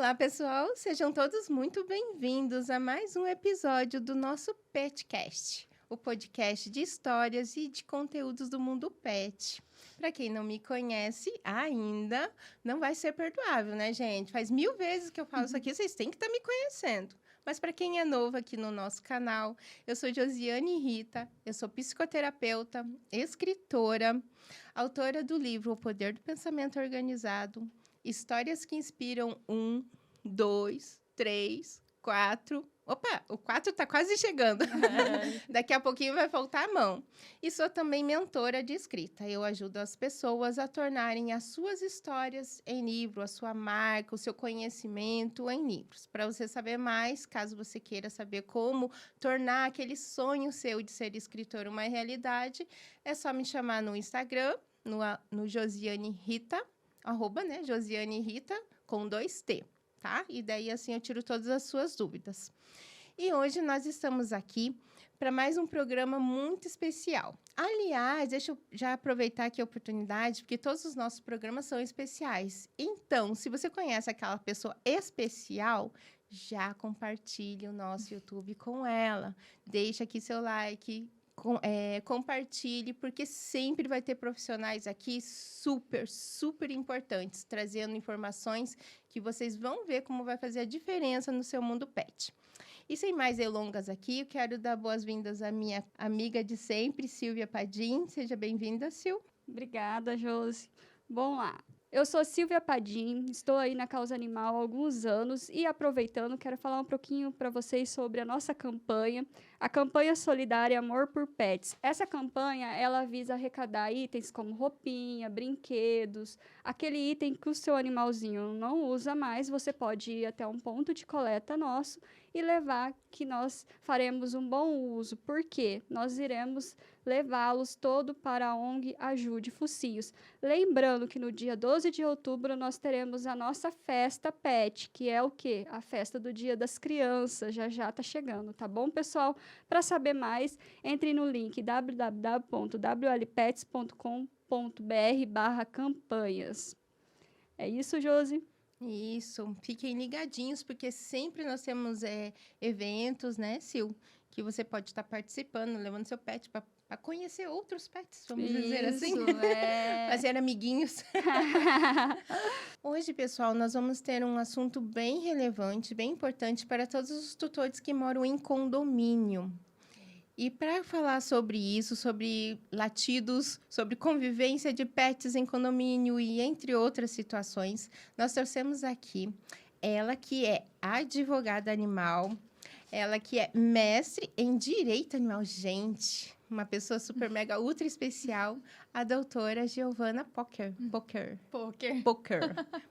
Olá, pessoal! Sejam todos muito bem-vindos a mais um episódio do nosso Petcast, o podcast de histórias e de conteúdos do mundo pet. Para quem não me conhece ainda, não vai ser perdoável, né, gente? Faz 1000 vezes que eu falo isso aqui, vocês têm que estar me conhecendo. Mas para quem é novo aqui no nosso canal, eu sou Josiane Rita, eu sou psicoterapeuta, escritora, autora do livro O Poder do Pensamento Organizado, Histórias que inspiram 1, 2, 3, 4. Opa, o 4 tá quase chegando. Daqui a pouquinho vai faltar a mão. E sou também mentora de escrita. Eu ajudo as pessoas a tornarem as suas histórias em livro, a sua marca, o seu conhecimento em livros. Para você saber mais, caso você queira saber como tornar aquele sonho seu de ser escritor uma realidade, é só me chamar no Instagram, no Josiane Rita, Josiane Rita, com 2T, tá? E daí, assim, eu tiro todas as suas dúvidas. E hoje nós estamos aqui para mais um programa muito especial. Aliás, deixa eu já aproveitar aqui a oportunidade, porque todos os nossos programas são especiais. Então, se você conhece aquela pessoa especial, já compartilhe o nosso YouTube com ela. Deixa aqui seu like, compartilhe, porque sempre vai ter profissionais aqui super, super importantes, trazendo informações que vocês vão ver como vai fazer a diferença no seu mundo pet. E sem mais delongas aqui, eu quero dar boas-vindas à minha amiga de sempre, Silvia Padim. Seja bem-vinda, Sil. Obrigada, Josi. Bom lá. Eu sou Silvia Padim, estou aí na Causa Animal há alguns anos e, aproveitando, quero falar um pouquinho para vocês sobre a nossa campanha, a campanha solidária Amor por Pets. Essa campanha, ela visa arrecadar itens como roupinha, brinquedos, aquele item que o seu animalzinho não usa mais, você pode ir até um ponto de coleta nosso e levar, que nós faremos um bom uso, porque nós iremos levá-los todo para a ONG Ajude Focinhos. Lembrando que no dia 12 de outubro nós teremos a nossa festa pet, que é o quê? A festa do Dia das Crianças, já tá chegando, tá bom, pessoal? Para saber mais, entre no link www.wlpets.com.br/campanhas. É isso, Josi? Isso, fiquem ligadinhos, porque sempre nós temos eventos, né, Sil, que você pode estar participando, levando seu pet para conhecer outros pets, vamos dizer assim. Fazer amiguinhos. Hoje, pessoal, nós vamos ter um assunto bem relevante, bem importante para todos os tutores que moram em condomínio. E para falar sobre isso, sobre latidos, sobre convivência de pets em condomínio e entre outras situações, nós trouxemos aqui ela que é advogada animal, ela que é mestre em direito animal. Gente, uma pessoa super mega ultra especial, a doutora Giovana Poker.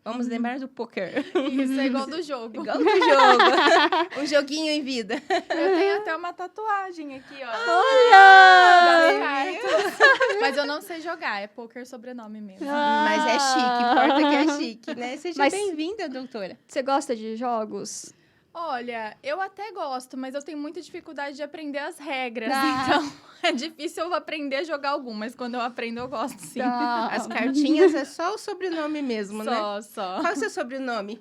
Vamos lembrar do poker. Isso, é igual do jogo. Igual do jogo. Um joguinho em vida. Eu tenho até uma tatuagem aqui, ó. Olha! Mas eu não sei jogar, é poker sobrenome mesmo. Mas é chique, importa que é chique, né? Seja bem-vinda, doutora. Você gosta de jogos? Olha, eu até gosto, mas eu tenho muita dificuldade de aprender as regras. Então, é difícil eu aprender a jogar algum, mas quando eu aprendo, eu gosto, sim. As cartinhas é só o sobrenome mesmo, né? Só. Qual é o seu sobrenome?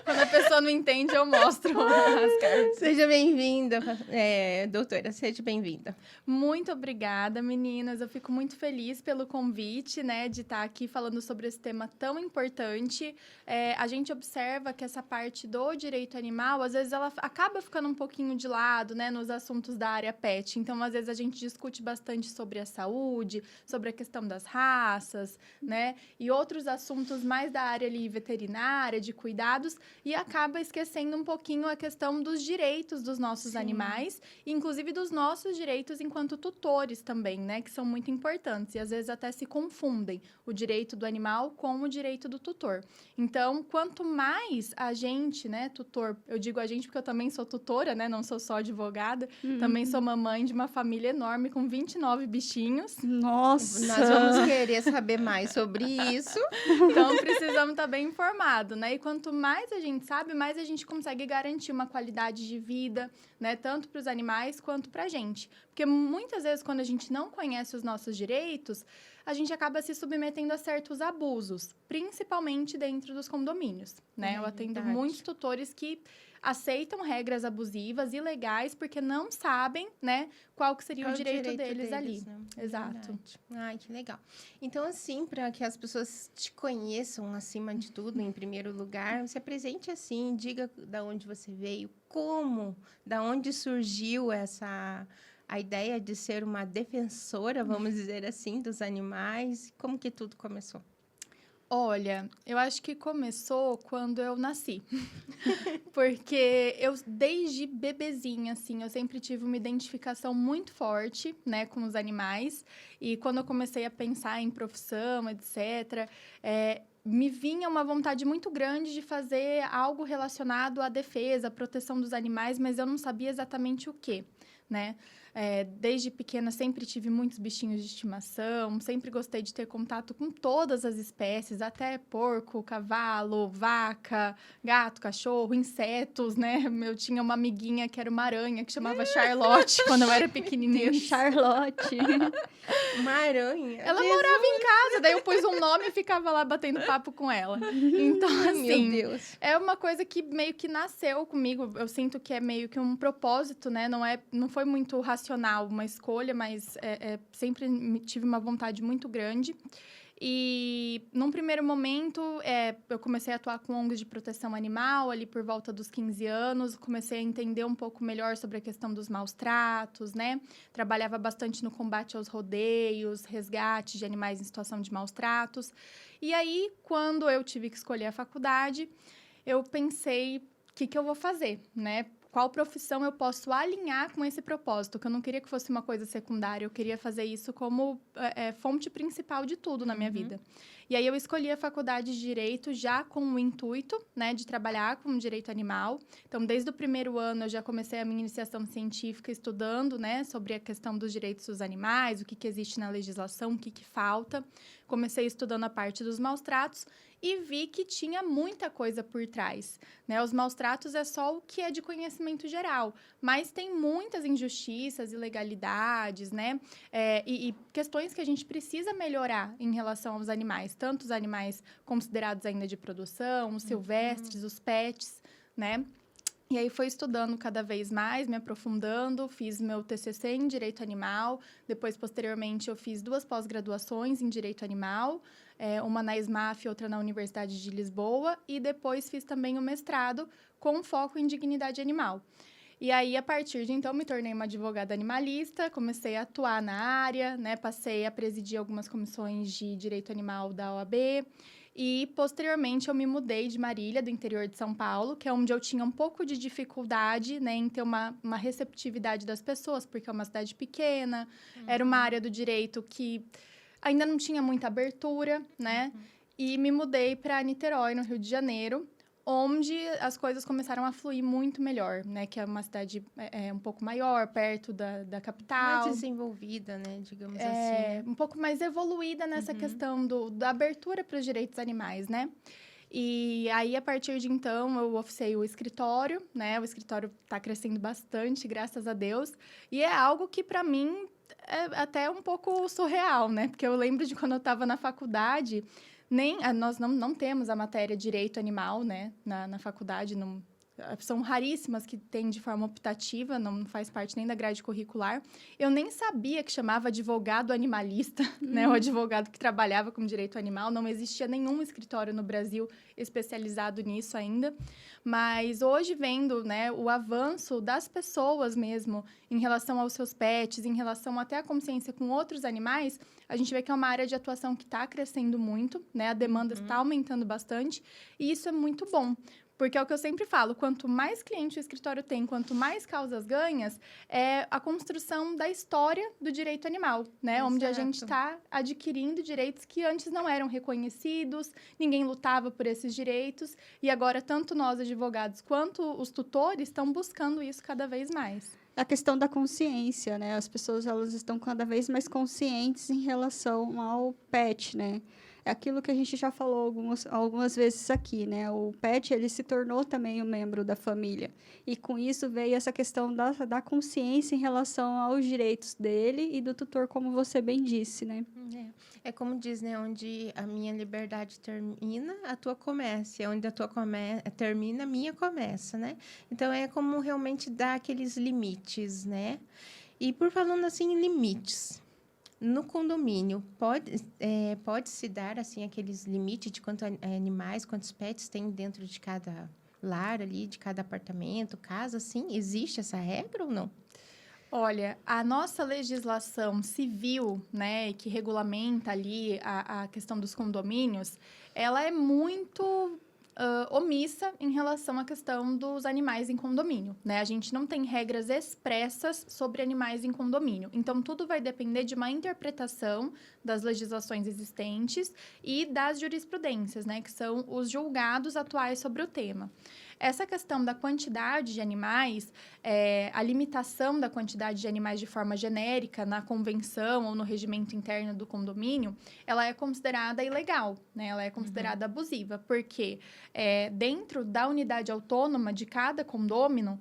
Quando a pessoa não entende, eu mostro as cartas. Seja bem-vinda, doutora, seja bem-vinda. Muito obrigada, meninas. Eu fico muito feliz pelo convite, né, de estar aqui falando sobre esse tema tão importante. A gente observa que essa parte do direito animal, às vezes, ela acaba ficando um pouquinho de lado, né, nos assuntos da área pet. Então, às vezes, a gente discute bastante sobre a saúde, sobre a questão das raças, né, e outros assuntos mais da área ali veterinária, de cuidados, e acaba esquecendo um pouquinho a questão dos direitos dos nossos animais, inclusive dos nossos direitos enquanto tutores também, né, que são muito importantes, e às vezes até se confundem o direito do animal com o direito do tutor. Então, quanto mais a gente, né, tutor, eu digo a gente porque eu também sou tutora, né, não sou só advogada, também sou mamãe de uma família enorme com 29 bichinhos. Nossa! Nós vamos querer saber mais sobre isso. Então, precisamos estar tá bem informado, né? E quanto mais a gente sabe, mais a gente consegue garantir uma qualidade de vida, né? Tanto para os animais quanto para a gente. Porque muitas vezes, quando a gente não conhece os nossos direitos, a gente acaba se submetendo a certos abusos, principalmente dentro dos condomínios, né? Eu atendo verdade. muitos tutores que aceitam regras abusivas, ilegais, porque não sabem, né, qual que seria É o direito deles ali. né? Exato. Verdade. Ai, que legal. Então, assim, para que as pessoas te conheçam acima de tudo, em primeiro lugar, se apresente assim, diga da onde você veio, como, da onde surgiu a ideia de ser uma defensora, vamos dizer assim, dos animais, como que tudo começou? Olha, eu acho que começou quando eu nasci. Porque eu, desde bebezinha, assim, eu sempre tive uma identificação muito forte, né, com os animais. E quando eu comecei a pensar em profissão, etc., me vinha uma vontade muito grande de fazer algo relacionado à defesa, à proteção dos animais, mas eu não sabia exatamente o quê, né? Desde pequena sempre tive muitos bichinhos de estimação, sempre gostei de ter contato com todas as espécies, até porco, cavalo, vaca, gato, cachorro, insetos, né? Eu tinha uma amiguinha que era uma aranha, que chamava Charlotte, quando eu era pequenininha. Charlotte. Uma aranha. Ela morava em casa, daí eu pus um nome e ficava lá batendo papo com ela. Então, assim, Meu Deus. é uma coisa que meio que nasceu comigo. Eu sinto que é meio que um propósito, né? Não foi muito racional uma escolha, mas sempre tive uma vontade muito grande. E, num primeiro momento, eu comecei a atuar com ONGs de proteção animal, ali por volta dos 15 anos. Comecei a entender um pouco melhor sobre a questão dos maus tratos, né? Trabalhava bastante no combate aos rodeios, resgate de animais em situação de maus tratos. E aí, quando eu tive que escolher a faculdade, eu pensei, o que eu vou fazer, né? Qual profissão eu posso alinhar com esse propósito? Que eu não queria que fosse uma coisa secundária, eu queria fazer isso como fonte principal de tudo na minha vida. E aí eu escolhi a faculdade de Direito já com o intuito, né, de trabalhar com direito animal. Então, desde o primeiro ano, eu já comecei a minha iniciação científica estudando, né, sobre a questão dos direitos dos animais, o que existe na legislação, o que falta. Comecei estudando a parte dos maus tratos e vi que tinha muita coisa por trás, né? Os maus tratos é só o que é de conhecimento geral, mas tem muitas injustiças, ilegalidades, né? E questões que a gente precisa melhorar em relação aos animais, tanto os animais considerados ainda de produção, os silvestres, os pets, né? E aí foi estudando cada vez mais, me aprofundando, fiz meu TCC em Direito Animal, depois, posteriormente, eu fiz 2 pós-graduações em Direito Animal, uma na SMAF e outra na Universidade de Lisboa, e depois fiz também o mestrado com foco em dignidade animal. E aí, a partir de então, me tornei uma advogada animalista, comecei a atuar na área, né, passei a presidir algumas comissões de direito animal da OAB, e, posteriormente, eu me mudei de Marília, do interior de São Paulo, que é onde eu tinha um pouco de dificuldade, né, em ter uma receptividade das pessoas, porque é uma cidade pequena, era uma área do direito que ainda não tinha muita abertura, né? E me mudei para Niterói, no Rio de Janeiro, onde as coisas começaram a fluir muito melhor, né? Que é uma cidade um pouco maior, perto da capital. Mais desenvolvida, né? Digamos assim. Né? Um pouco mais evoluída nessa questão da abertura para os direitos animais, né? E aí, a partir de então, eu oficiei o escritório, né? O escritório está crescendo bastante, graças a Deus. E é algo que, para mim, é até um pouco surreal, né? Porque eu lembro de quando eu estava na faculdade, nós não temos a matéria Direito Animal, né? Na faculdade, são raríssimas que tem de forma optativa, não faz parte nem da grade curricular. Eu nem sabia que chamava advogado animalista, né? O advogado que trabalhava com direito animal. Não existia nenhum escritório no Brasil especializado nisso ainda. Mas hoje, vendo, né, o avanço das pessoas mesmo em relação aos seus pets, em relação até à consciência com outros animais, a gente vê que é uma área de atuação que está crescendo muito, né? A demanda está aumentando bastante e isso é muito bom. Porque é o que eu sempre falo, quanto mais cliente o escritório tem, quanto mais causas ganhas, é a construção da história do direito animal, né? Exato. Onde a gente está adquirindo direitos que antes não eram reconhecidos, ninguém lutava por esses direitos, e agora tanto nós, advogados, quanto os tutores estão buscando isso cada vez mais. A questão da consciência, né? As pessoas, elas estão cada vez mais conscientes em relação ao pet, né? é aquilo que a gente já falou algumas vezes aqui, né? O pet, ele se tornou também um membro da família. E com isso veio essa questão da consciência em relação aos direitos dele e do tutor, como você bem disse, né? É como diz, né? Onde a minha liberdade termina, a tua começa. E onde a tua termina, a minha começa, né? Então, é como realmente dar aqueles limites, né? E por falando assim em limites, no condomínio, pode-se dar, assim, aqueles limites de quantos animais, quantos pets tem dentro de cada lar ali, de cada apartamento, casa, assim? Existe essa regra ou não? Olha, a nossa legislação civil, né, que regulamenta ali a questão dos condomínios, ela é muito omissa em relação à questão dos animais em condomínio, né? A gente não tem regras expressas sobre animais em condomínio. Então, tudo vai depender de uma interpretação das legislações existentes e das jurisprudências, né, que são os julgados atuais sobre o tema. Essa questão da quantidade de animais, a limitação da quantidade de animais de forma genérica na convenção ou no regimento interno do condomínio, ela é considerada ilegal, né? Ela é considerada abusiva, porque dentro da unidade autônoma de cada condômino,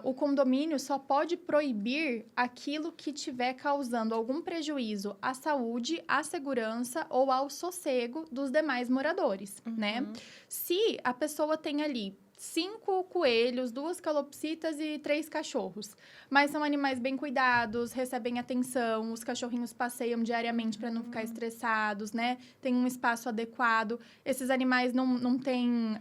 o condomínio só pode proibir aquilo que estiver causando algum prejuízo à saúde, à segurança ou ao sossego dos demais moradores, né? Se a pessoa tem ali 5 coelhos, 2 calopsitas e 3 cachorros. Mas são animais bem cuidados, recebem atenção, os cachorrinhos passeiam diariamente para não ficar estressados, né? Tem um espaço adequado. Esses animais não têm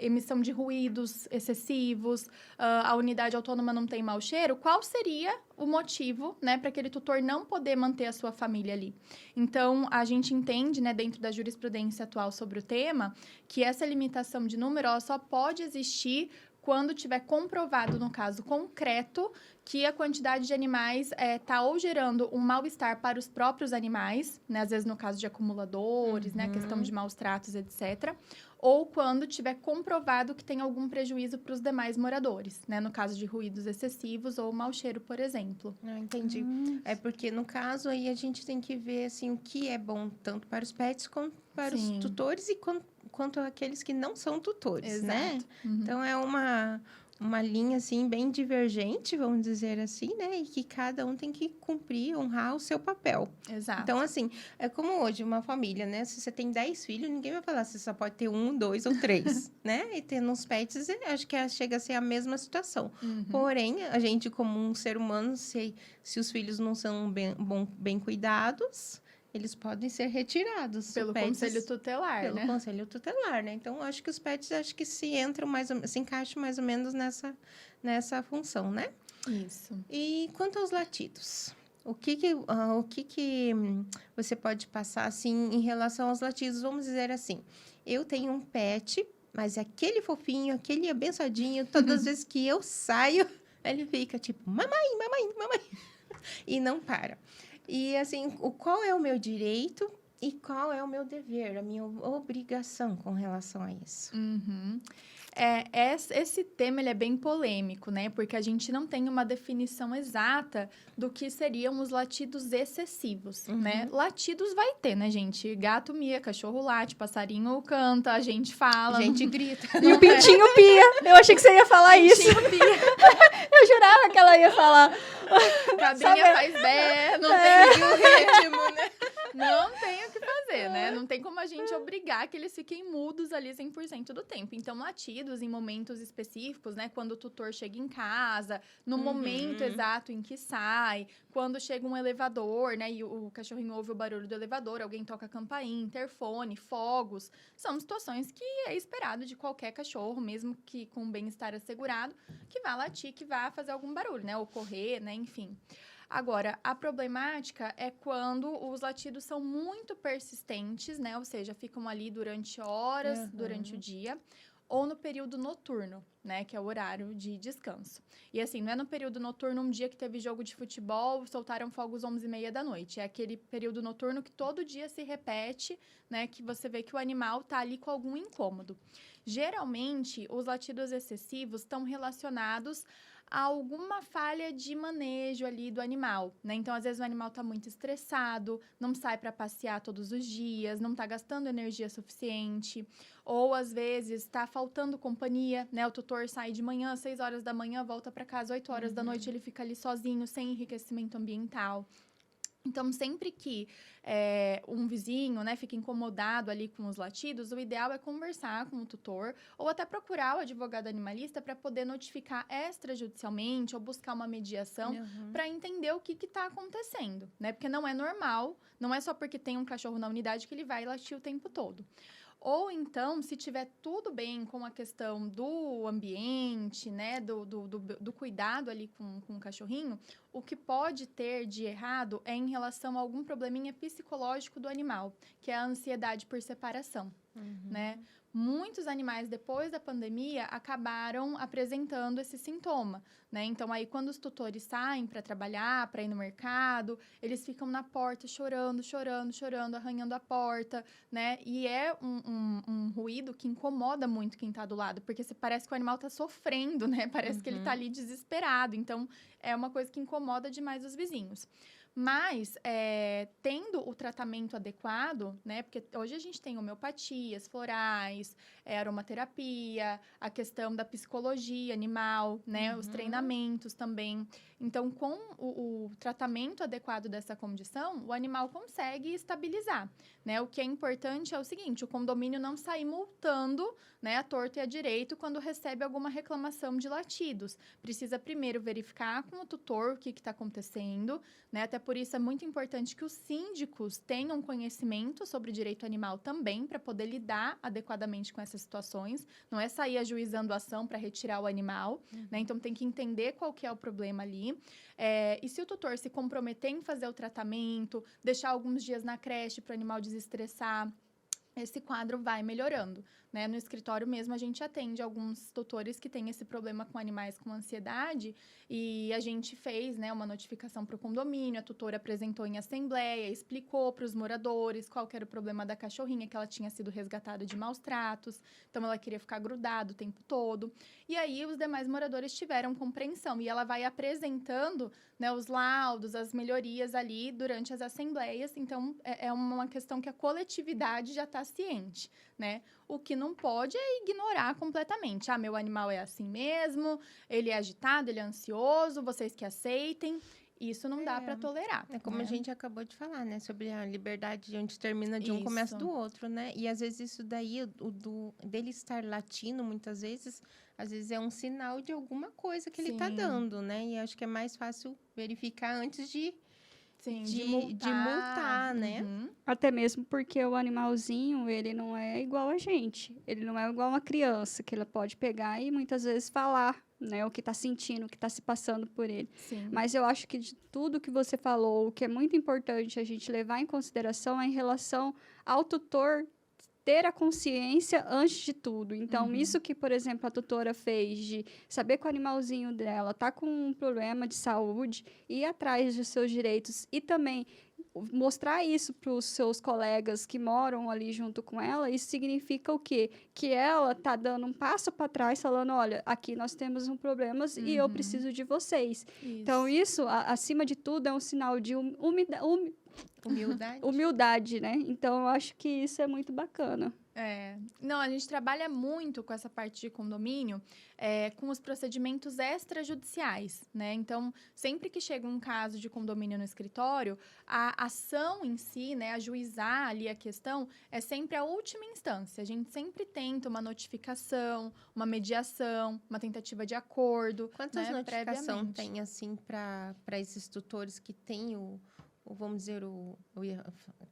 emissão de ruídos excessivos, a unidade autônoma não tem mau cheiro. Qual seria o motivo, né, para aquele tutor não poder manter a sua família ali? Então, a gente entende, né, dentro da jurisprudência atual sobre o tema, que essa limitação de número ela só pode existir quando tiver comprovado, no caso concreto, que a quantidade de animais está ou gerando um mal-estar para os próprios animais, né, às vezes no caso de acumuladores, né, a questão de maus tratos, etc., ou quando tiver comprovado que tem algum prejuízo para os demais moradores, né, no caso de ruídos excessivos ou mau cheiro, por exemplo. Não, entendi. É porque, no caso, aí a gente tem que ver, assim, o que é bom tanto para os pets quanto para os tutores e quanto aqueles que não são tutores, né? Então, é uma linha, assim, bem divergente, vamos dizer assim, né? E que cada um tem que cumprir, honrar o seu papel. Exato. Então, assim, é como hoje, uma família, né? Se você tem 10 filhos, ninguém vai falar se você só pode ter 1, 2 ou 3, né? E tendo uns pets, acho que chega a ser a mesma situação. Porém, a gente, como um ser humano, se os filhos não são bem cuidados, eles podem ser retirados. Pelo conselho tutelar, pelo né? conselho tutelar, né? Então, acho que os pets, acho que se encaixam mais ou menos nessa função, né? Isso. E quanto aos latidos? O que você pode passar, assim, em relação aos latidos? Vamos dizer assim, eu tenho um pet, mas aquele fofinho, aquele abençoadinho, todas as vezes que eu saio, ele fica tipo, mamãe, mamãe, mamãe, e não para. E, assim, qual é o meu direito e qual é o meu dever, a minha obrigação com relação a isso? Esse tema ele é bem polêmico, né? Porque a gente não tem uma definição exata do que seriam os latidos excessivos, né? Latidos vai ter, né, gente? Gato mia, cachorro late, passarinho canta, a gente fala. A gente grita. E o pintinho pia. Eu achei que você ia falar isso. Eu jurava que ela ia falar. Cabrinha faz bé, não tem o ritmo, né? Não tem o que fazer, né? Não tem como a gente obrigar que eles fiquem mudos ali 100% do tempo. Então, latidos em momentos específicos, né? Quando o tutor chega em casa, no momento exato em que sai, quando chega um elevador, né? E o cachorrinho ouve o barulho do elevador, alguém toca a campainha, interfone, fogos. São situações que é esperado de qualquer cachorro, mesmo que com bem-estar assegurado, que vá latir, que vá fazer algum barulho, né? Ou correr, né? Enfim. Agora, a problemática é quando os latidos são muito persistentes, né? Ou seja, ficam ali durante horas, durante o dia, ou no período noturno, né? Que é o horário de descanso. E assim, não é no período noturno, um dia que teve jogo de futebol, soltaram fogos 11h30 da noite. É aquele período noturno que todo dia se repete, né? Que você vê que o animal tá ali com algum incômodo. Geralmente, os latidos excessivos estão relacionados a alguma falha de manejo ali do animal, né? Então, às vezes o animal está muito estressado, não sai para passear todos os dias, não está gastando energia suficiente, ou às vezes está faltando companhia, né? O tutor sai de manhã, 6 horas da manhã, volta para casa 8 horas da noite, ele fica ali sozinho, sem enriquecimento ambiental. Então, sempre que um vizinho, né, fica incomodado ali com os latidos, o ideal é conversar com o tutor ou até procurar o advogado animalista para poder notificar extrajudicialmente ou buscar uma mediação para entender o que está acontecendo, né? Porque não é normal, não é só porque tem um cachorro na unidade que ele vai latir o tempo todo. Ou então, se tiver tudo bem com a questão do ambiente, né, do cuidado ali com o cachorrinho, o que pode ter de errado é em relação a algum probleminha psicológico do animal, que é a ansiedade por separação, né? Muitos animais, depois da pandemia, acabaram apresentando esse sintoma, né? Então, aí, quando os tutores saem para trabalhar, para ir no mercado, eles ficam na porta chorando, arranhando a porta, né? E é um ruído que incomoda muito quem tá do lado, porque parece que o animal tá sofrendo, né? Parece que ele tá ali desesperado. Então, é uma coisa que incomoda demais os vizinhos. Mas, tendo o tratamento adequado, né? Porque hoje a gente tem homeopatias, florais, aromaterapia, a questão da psicologia animal, né? Os treinamentos também. Então, com o tratamento adequado dessa condição, o animal consegue estabilizar, né? O que é importante é o seguinte, o condomínio não sair multando, né, a torto e a direito quando recebe alguma reclamação de latidos. Precisa primeiro verificar com o tutor o que está acontecendo, né? Até por isso é muito importante que os síndicos tenham conhecimento sobre direito animal também, para poder lidar adequadamente com essas situações. Não é sair ajuizando a ação para retirar o animal, né? Então, tem que entender qual que é o problema ali. E se o tutor se comprometer em fazer o tratamento, deixar alguns dias na creche para o animal desestressar, esse quadro vai melhorando, né? No escritório mesmo, a gente atende alguns tutores que têm esse problema com animais com ansiedade e a gente fez, né, uma notificação para o condomínio, a tutora apresentou em assembleia, explicou para os moradores qual que era o problema da cachorrinha, que ela tinha sido resgatada de maus tratos, então ela queria ficar grudada o tempo todo. E aí, os demais moradores tiveram compreensão e ela vai apresentando, né, os laudos, as melhorias ali durante as assembleias. Então, é uma questão que a coletividade já está ciente, né? O que não pode é ignorar completamente. Ah, meu animal é assim mesmo, ele é agitado, ele é ansioso, vocês que aceitem. Isso não dá para tolerar. É como né? a gente acabou de falar, né? Sobre a liberdade de onde termina de um começa do outro, né? E às vezes isso daí, dele estar latindo, muitas vezes, às vezes é um sinal de alguma coisa que ele tá dando, né? E acho que é mais fácil verificar antes de multar, né? Até mesmo porque o animalzinho, ele não é igual a gente. Ele não é igual uma criança, que ela pode pegar e muitas vezes falar, né? O que está sentindo, o que está se passando por ele. Sim. Mas eu acho que de tudo que você falou, o que é muito importante a gente levar em consideração é em relação ao tutor ter a consciência antes de tudo. Então, isso que, por exemplo, a tutora fez de saber que o animalzinho dela está com um problema de saúde, ir atrás dos seus direitos e também mostrar isso para os seus colegas que moram ali junto com ela, isso significa o quê? Que ela está dando um passo para trás, falando, olha, aqui nós temos um problema e eu preciso de vocês. Isso. Então, isso, acima de tudo, é um sinal de humildade, né? Então, eu acho que isso é muito bacana. Não, a gente trabalha muito com essa parte de condomínio, com os procedimentos extrajudiciais, né? Então, sempre que chega um caso de condomínio no escritório, a ação em si, né, ajuizar ali a questão, é sempre a última instância. A gente sempre tenta uma notificação, uma mediação, uma tentativa de acordo. Quantas né, notificações previamente. tem, assim, para esses tutores que têm vamos dizer,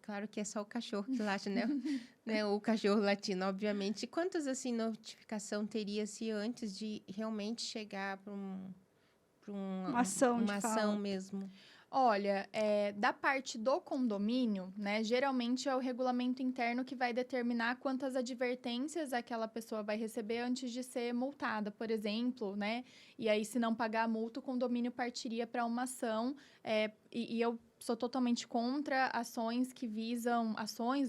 claro que é só o cachorro que late, né? né? O cachorro latino, obviamente. Quantas, assim, notificação teria se antes de realmente chegar para Uma ação mesmo? Olha, da parte do condomínio, né, geralmente é o regulamento interno que vai determinar quantas advertências aquela pessoa vai receber antes de ser multada, por exemplo, né? E aí, se não pagar a multa, o condomínio partiria para uma ação. E eu sou totalmente contra ações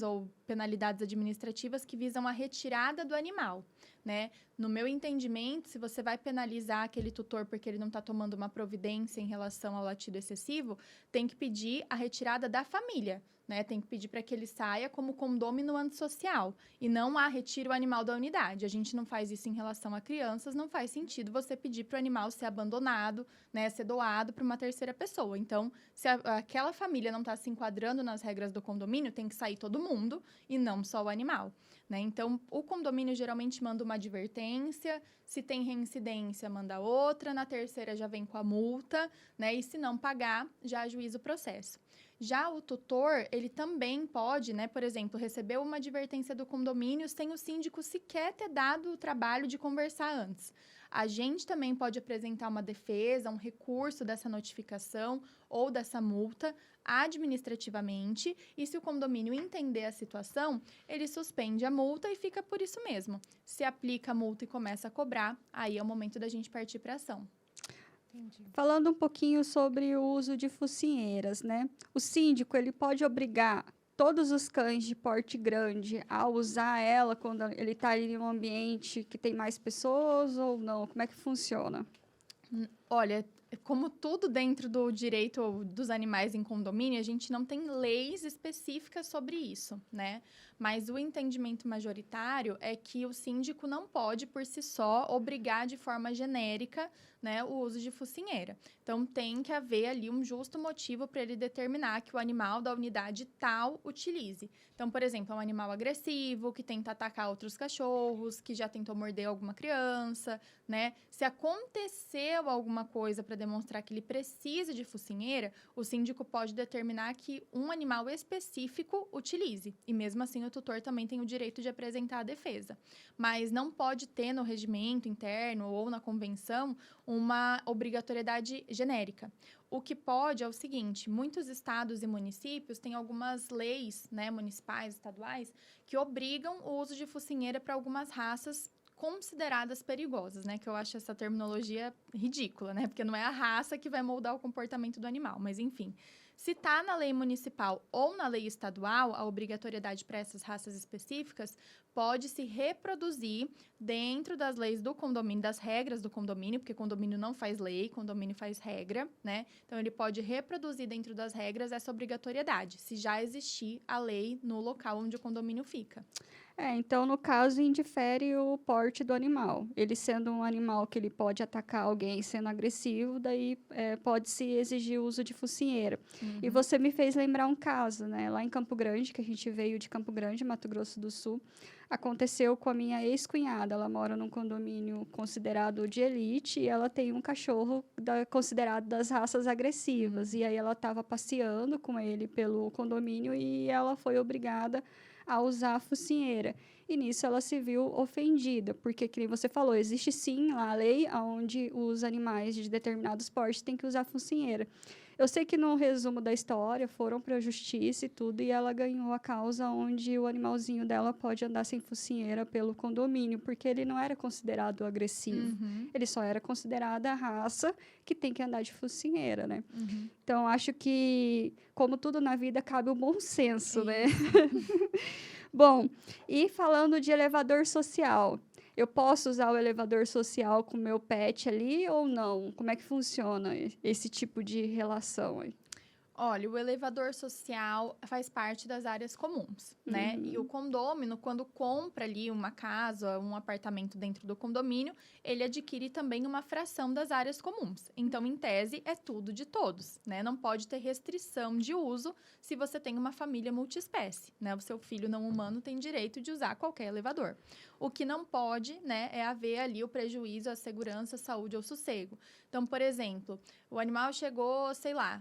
ou penalidades administrativas que visam a retirada do animal, né? No meu entendimento, se você vai penalizar aquele tutor porque ele não está tomando uma providência em relação ao latido excessivo, tem que pedir a retirada da família, né? Tem que pedir para que ele saia como condômino antissocial e não retire o animal da unidade. A gente não faz isso em relação a crianças, não faz sentido você pedir para o animal ser abandonado, né? Ser doado para uma terceira pessoa. Então, se aquela família não está se enquadrando nas regras do condomínio, tem que sair todo mundo e não só o animal, né? Então, o condomínio geralmente manda uma advertência, se tem reincidência, manda outra, na terceira já vem com a multa, né? E se não pagar, já ajuiza o processo. Já o tutor, ele também pode, né, por exemplo, receber uma advertência do condomínio sem o síndico sequer ter dado o trabalho de conversar antes. A gente também pode apresentar uma defesa, um recurso dessa notificação ou dessa multa administrativamente, e se o condomínio entender a situação, ele suspende a multa e fica por isso mesmo. Se aplica a multa e começa a cobrar, aí é o momento da gente partir para a ação. Entendi. Falando um pouquinho sobre o uso de focinheiras, né? O síndico, ele pode obrigar todos os cães de porte grande a usar ela quando ele está em um ambiente que tem mais pessoas ou não? Como é que funciona? Olha, como tudo dentro do direito dos animais em condomínio, a gente não tem leis específicas sobre isso, né? Mas o entendimento majoritário é que o síndico não pode, por si só, obrigar de forma genérica, né, o uso de focinheira. Então, tem que haver ali um justo motivo para ele determinar que o animal da unidade tal utilize. Então, por exemplo, é um animal agressivo, que tenta atacar outros cachorros, que já tentou morder alguma criança, né? Se aconteceu alguma coisa para demonstrar que ele precisa de focinheira, o síndico pode determinar que um animal específico utilize. E mesmo assim, o tutor também tem o direito de apresentar a defesa. Mas não pode ter no regimento interno ou na convenção uma obrigatoriedade genérica. O que pode é o seguinte: muitos estados e municípios têm algumas leis, né, municipais, estaduais, que obrigam o uso de focinheira para algumas raças consideradas perigosas, né? Que eu acho essa terminologia ridícula, né? Porque não é a raça que vai moldar o comportamento do animal, mas enfim. Se está na lei municipal ou na lei estadual, a obrigatoriedade para essas raças específicas pode se reproduzir dentro das leis do condomínio, das regras do condomínio, porque condomínio não faz lei, condomínio faz regra, né? Então, ele pode reproduzir dentro das regras essa obrigatoriedade, se já existir a lei no local onde o condomínio fica. Então, no caso, indifere o porte do animal. Ele sendo um animal que ele pode atacar alguém sendo agressivo, daí pode-se exigir o uso de focinheira. E você me fez lembrar um caso, né? Lá em Campo Grande, que a gente veio de Campo Grande, Mato Grosso do Sul, aconteceu com a minha ex-cunhada. Ela mora num condomínio considerado de elite e ela tem um cachorro considerado das raças agressivas. E aí ela estava passeando com ele pelo condomínio e ela foi obrigada a usar a focinheira. E nisso ela se viu ofendida, porque, como você falou, existe sim lá a lei onde os animais de determinados portes têm que usar focinheira. Eu sei que no resumo da história foram para a justiça e tudo, e ela ganhou a causa onde o animalzinho dela pode andar sem focinheira pelo condomínio, porque ele não era considerado agressivo. Ele só era considerado a raça que tem que andar de focinheira, né? Então, acho que, como tudo na vida, cabe o bom senso, né? Bom, e falando de elevador social, eu posso usar o elevador social com o meu pet ali ou não? Como é que funciona esse tipo de relação aí? Olha, o elevador social faz parte das áreas comuns, né? E o condômino, quando compra ali uma casa, um apartamento dentro do condomínio, ele adquire também uma fração das áreas comuns. Então, em tese, é tudo de todos, né? Não pode ter restrição de uso se você tem uma família multiespécie, né? O seu filho não humano tem direito de usar qualquer elevador. O que não pode, né, é haver ali o prejuízo à segurança, saúde ou sossego. Então, por exemplo, o animal chegou, sei lá,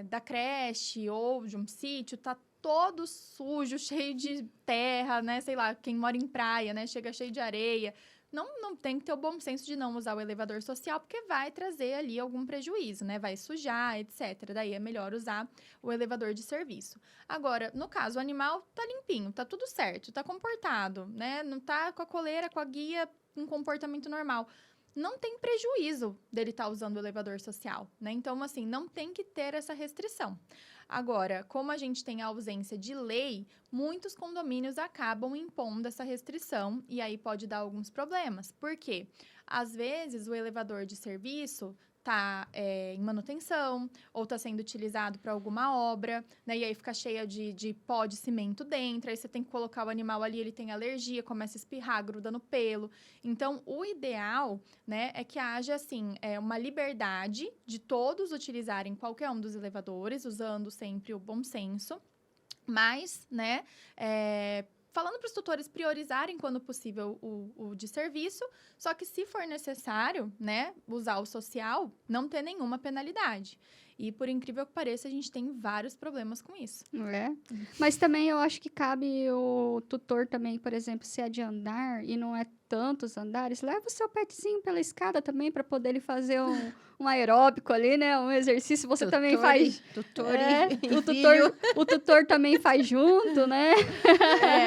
da creche ou de um sítio, tá todo sujo, cheio de terra, né? Sei lá, quem mora em praia, né? Chega cheio de areia. Não tem que ter o bom senso de não usar o elevador social, porque vai trazer ali algum prejuízo, né? Vai sujar, etc. Daí é melhor usar o elevador de serviço. Agora, no caso, o animal tá limpinho, tá tudo certo, tá comportado, né? Não tá com a coleira, com a guia, um comportamento normal. Não tem prejuízo dele estar usando o elevador social, né? Então, assim, não tem que ter essa restrição. Agora, como a gente tem a ausência de lei, muitos condomínios acabam impondo essa restrição e aí pode dar alguns problemas. Por quê? Às vezes, o elevador de serviço está em manutenção ou está sendo utilizado para alguma obra, né? E aí fica cheia de pó de cimento dentro, aí você tem que colocar o animal ali, ele tem alergia, começa a espirrar, gruda no pelo. Então, o ideal, né, é que haja, assim, uma liberdade de todos utilizarem qualquer um dos elevadores, usando sempre o bom senso, mas, né, falando para os tutores priorizarem, quando possível, o de serviço, só que se for necessário, né, usar o social, não ter nenhuma penalidade. E, por incrível que pareça, a gente tem vários problemas com isso. É. Mas também eu acho que cabe o tutor também, por exemplo, se é de andar e não é tantos andares, leva o seu petzinho pela escada também para poder ele fazer um aeróbico ali, né? Um exercício. Você também faz. Tutor O tutor também faz junto, né?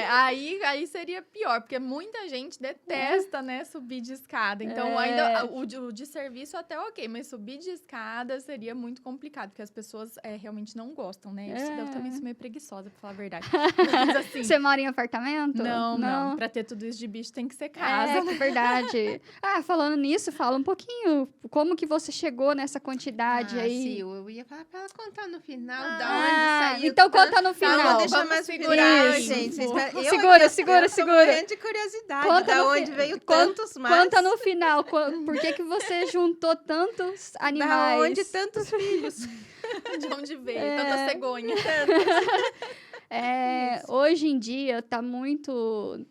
Aí seria pior, porque muita gente detesta, né, subir de escada. Então, ainda o de serviço até ok, mas subir de escada seria muito complicado, porque as pessoas realmente não gostam, né? Eu também sou meio preguiçosa, pra falar a verdade. Mas, assim, Você mora em apartamento? Não. Pra ter tudo isso de bicho tem que ser casa. É verdade. Falando nisso, fala um pouquinho. Como que você chegou nessa quantidade aí? Sim, eu ia falar pra ela contar no final da onde saiu. Então conta no final. Deixa mais segurar, gente. Segura. De curiosidade, Conta da onde veio tantos mais. Conta no final. Por que você juntou tantos animais? Da onde tantos filhos? De onde veio tanta cegonha. Hoje em dia tá muito